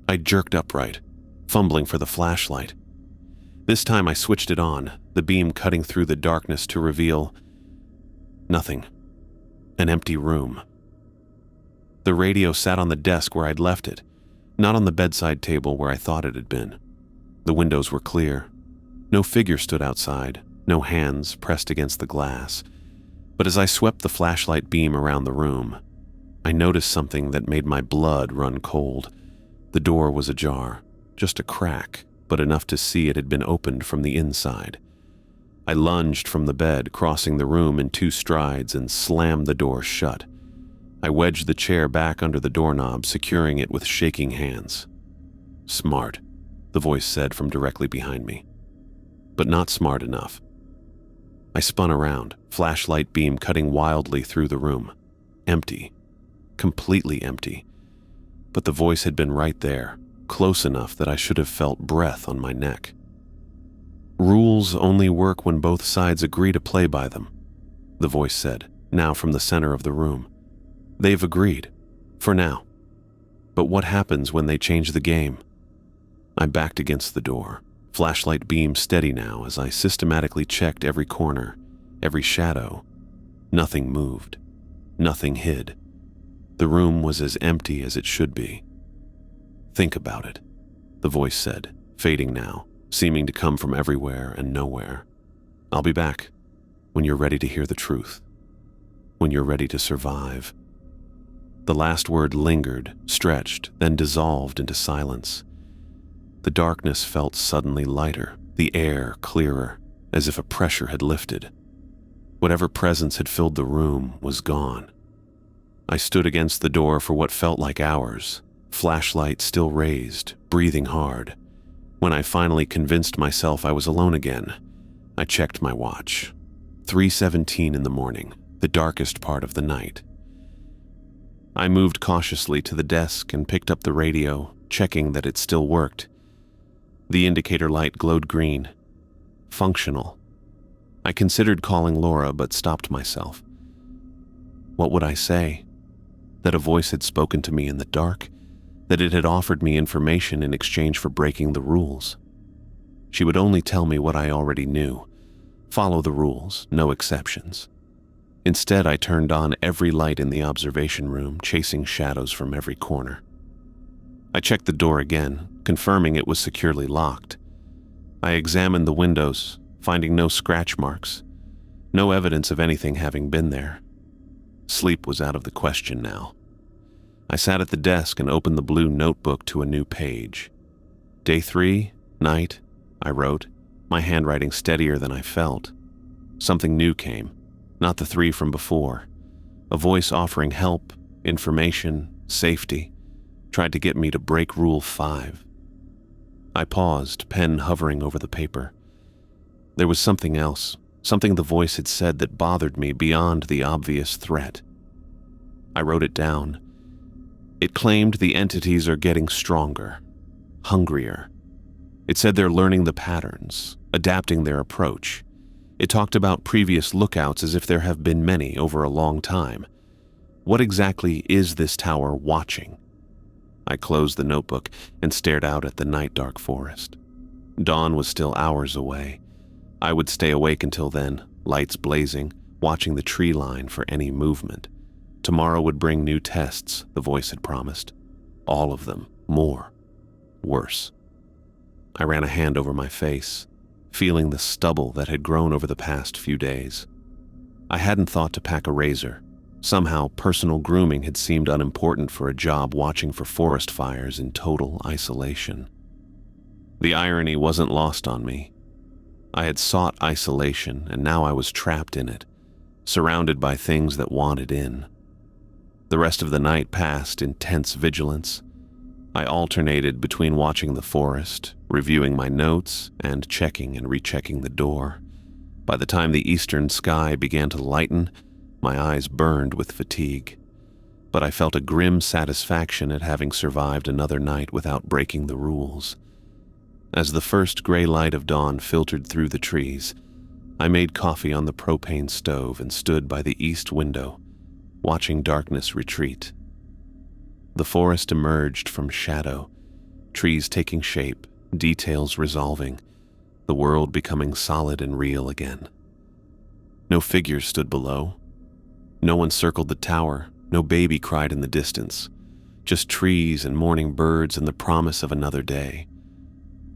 I jerked upright, fumbling for the flashlight. This time I switched it on, the beam cutting through the darkness to reveal nothing. An empty room. The radio sat on the desk where I'd left it, not on the bedside table where I thought it had been. The windows were clear. No figure stood outside, no hands pressed against the glass. But as I swept the flashlight beam around the room, I noticed something that made my blood run cold. The door was ajar, just a crack, but enough to see it had been opened from the inside. I lunged from the bed, crossing the room in 2 strides, and slammed the door shut. I wedged the chair back under the doorknob, securing it with shaking hands. "Smart," the voice said from directly behind me. "But not smart enough." I spun around, flashlight beam cutting wildly through the room. Empty. Completely empty. But the voice had been right there, close enough that I should have felt breath on my neck. "Rules only work when both sides agree to play by them," the voice said, now from the center of the room. "They've agreed. For now. But what happens when they change the game?" I backed against the door, flashlight beam steady now as I systematically checked every corner, every shadow. Nothing moved. Nothing hid. The room was as empty as it should be. "Think about it," the voice said, fading now, seeming to come from everywhere and nowhere. "I'll be back when you're ready to hear the truth. When you're ready to survive." The last word lingered, stretched, then dissolved into silence. The darkness felt suddenly lighter, the air clearer, as if a pressure had lifted. Whatever presence had filled the room was gone. I stood against the door for what felt like hours, flashlight still raised, breathing hard. When I finally convinced myself I was alone again, I checked my watch. 3:17 in the morning, the darkest part of the night. I moved cautiously to the desk and picked up the radio, checking that it still worked. The indicator light glowed green. Functional. I considered calling Laura, but stopped myself. What would I say? That a voice had spoken to me in the dark? That it had offered me information in exchange for breaking the rules? She would only tell me what I already knew. Follow the rules, no exceptions. Instead, I turned on every light in the observation room, chasing shadows from every corner. I checked the door again, confirming it was securely locked. I examined the windows, finding no scratch marks, no evidence of anything having been there. Sleep was out of the question now. I sat at the desk and opened the blue notebook to a new page. Day 3, night, I wrote, my handwriting steadier than I felt. Something new came, not the 3 from before. A voice offering help, information, safety, tried to get me to break Rule 5. I paused, pen hovering over the paper. There was something else, something the voice had said that bothered me beyond the obvious threat. I wrote it down. It claimed the entities are getting stronger, hungrier. It said they're learning the patterns, adapting their approach. It talked about previous lookouts as if there have been many over a long time. What exactly is this tower watching? I closed the notebook and stared out at the night-dark forest. Dawn was still hours away. I would stay awake until then, lights blazing, watching the tree line for any movement. Tomorrow would bring new tests, the voice had promised. All of them, more, worse. I ran a hand over my face, feeling the stubble that had grown over the past few days. I hadn't thought to pack a razor. Somehow, personal grooming had seemed unimportant for a job watching for forest fires in total isolation. The irony wasn't lost on me. I had sought isolation, and now I was trapped in it, surrounded by things that wanted in. The rest of the night passed in tense vigilance. I alternated between watching the forest, reviewing my notes, and checking and rechecking the door. By the time the eastern sky began to lighten, my eyes burned with fatigue. But I felt a grim satisfaction at having survived another night without breaking the rules. As the first gray light of dawn filtered through the trees, I made coffee on the propane stove and stood by the east window, watching darkness retreat. The forest emerged from shadow, trees taking shape, details resolving, the world becoming solid and real again. No figures stood below. No one circled the tower, no baby cried in the distance, just trees and morning birds and the promise of another day.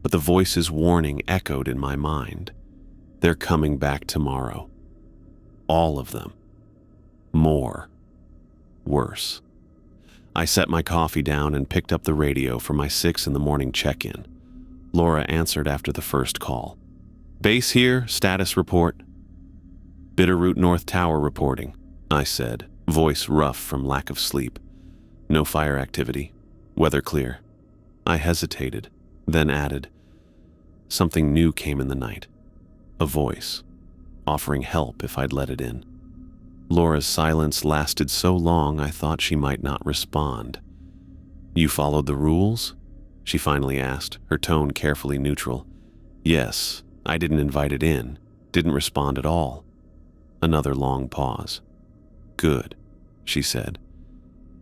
But the voice's warning echoed in my mind. They're coming back tomorrow. All of them. More. Worse. I set my coffee down and picked up the radio for my 6 a.m. check-in. Laura answered after the first call. Base here, status report. Bitterroot North Tower reporting, I said, voice rough from lack of sleep. No fire activity. Weather clear. I hesitated, then added. Something new came in the night. A voice, offering help if I'd let it in. Laura's silence lasted so long I thought she might not respond. You followed the rules? She finally asked, her tone carefully neutral. Yes, I didn't invite it in, didn't respond at all. Another long pause. Good, she said.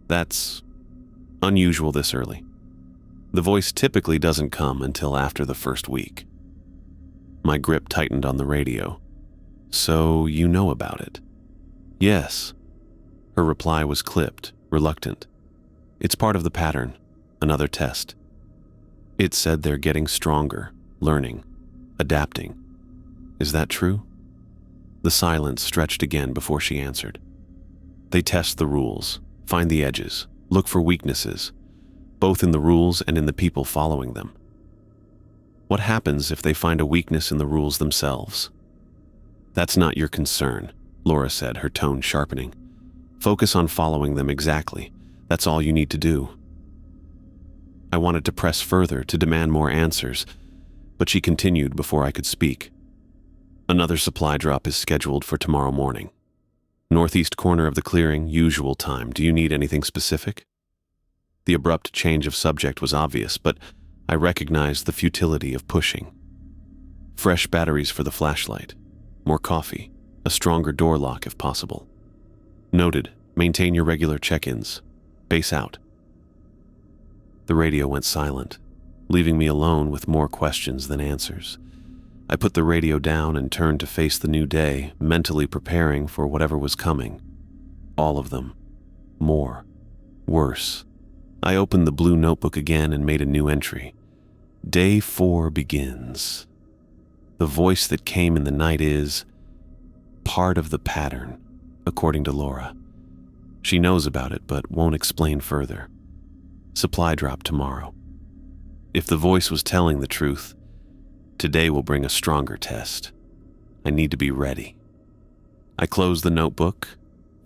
That's unusual this early. The voice typically doesn't come until after the first week. My grip tightened on the radio. So you know about it? Yes. Her reply was clipped, reluctant. It's part of the pattern, another test. It said they're getting stronger, learning, adapting. Is that true? The silence stretched again before she answered. They test the rules, find the edges, look for weaknesses, both in the rules and in the people following them. What happens if they find a weakness in the rules themselves? That's not your concern, Laura said, her tone sharpening. Focus on following them exactly. That's all you need to do. I wanted to press further, to demand more answers, but she continued before I could speak. Another supply drop is scheduled for tomorrow morning. Northeast corner of the clearing, usual time. Do you need anything specific? The abrupt change of subject was obvious, but I recognized the futility of pushing. Fresh batteries for the flashlight, more coffee, a stronger door lock if possible. Noted. Maintain your regular check-ins. Base out. The radio went silent, leaving me alone with more questions than answers. I put the radio down and turned to face the new day, mentally preparing for whatever was coming. All of them. More. Worse. I opened the blue notebook again and made a new entry. Day 4 begins. The voice that came in the night is part of the pattern, according to Laura. She knows about it, but won't explain further. Supply drop tomorrow. If the voice was telling the truth, today will bring a stronger test. I need to be ready. I closed the notebook,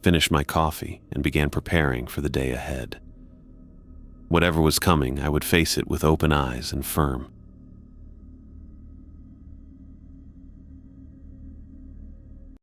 finished my coffee, and began preparing for the day ahead. Whatever was coming, I would face it with open eyes and firm.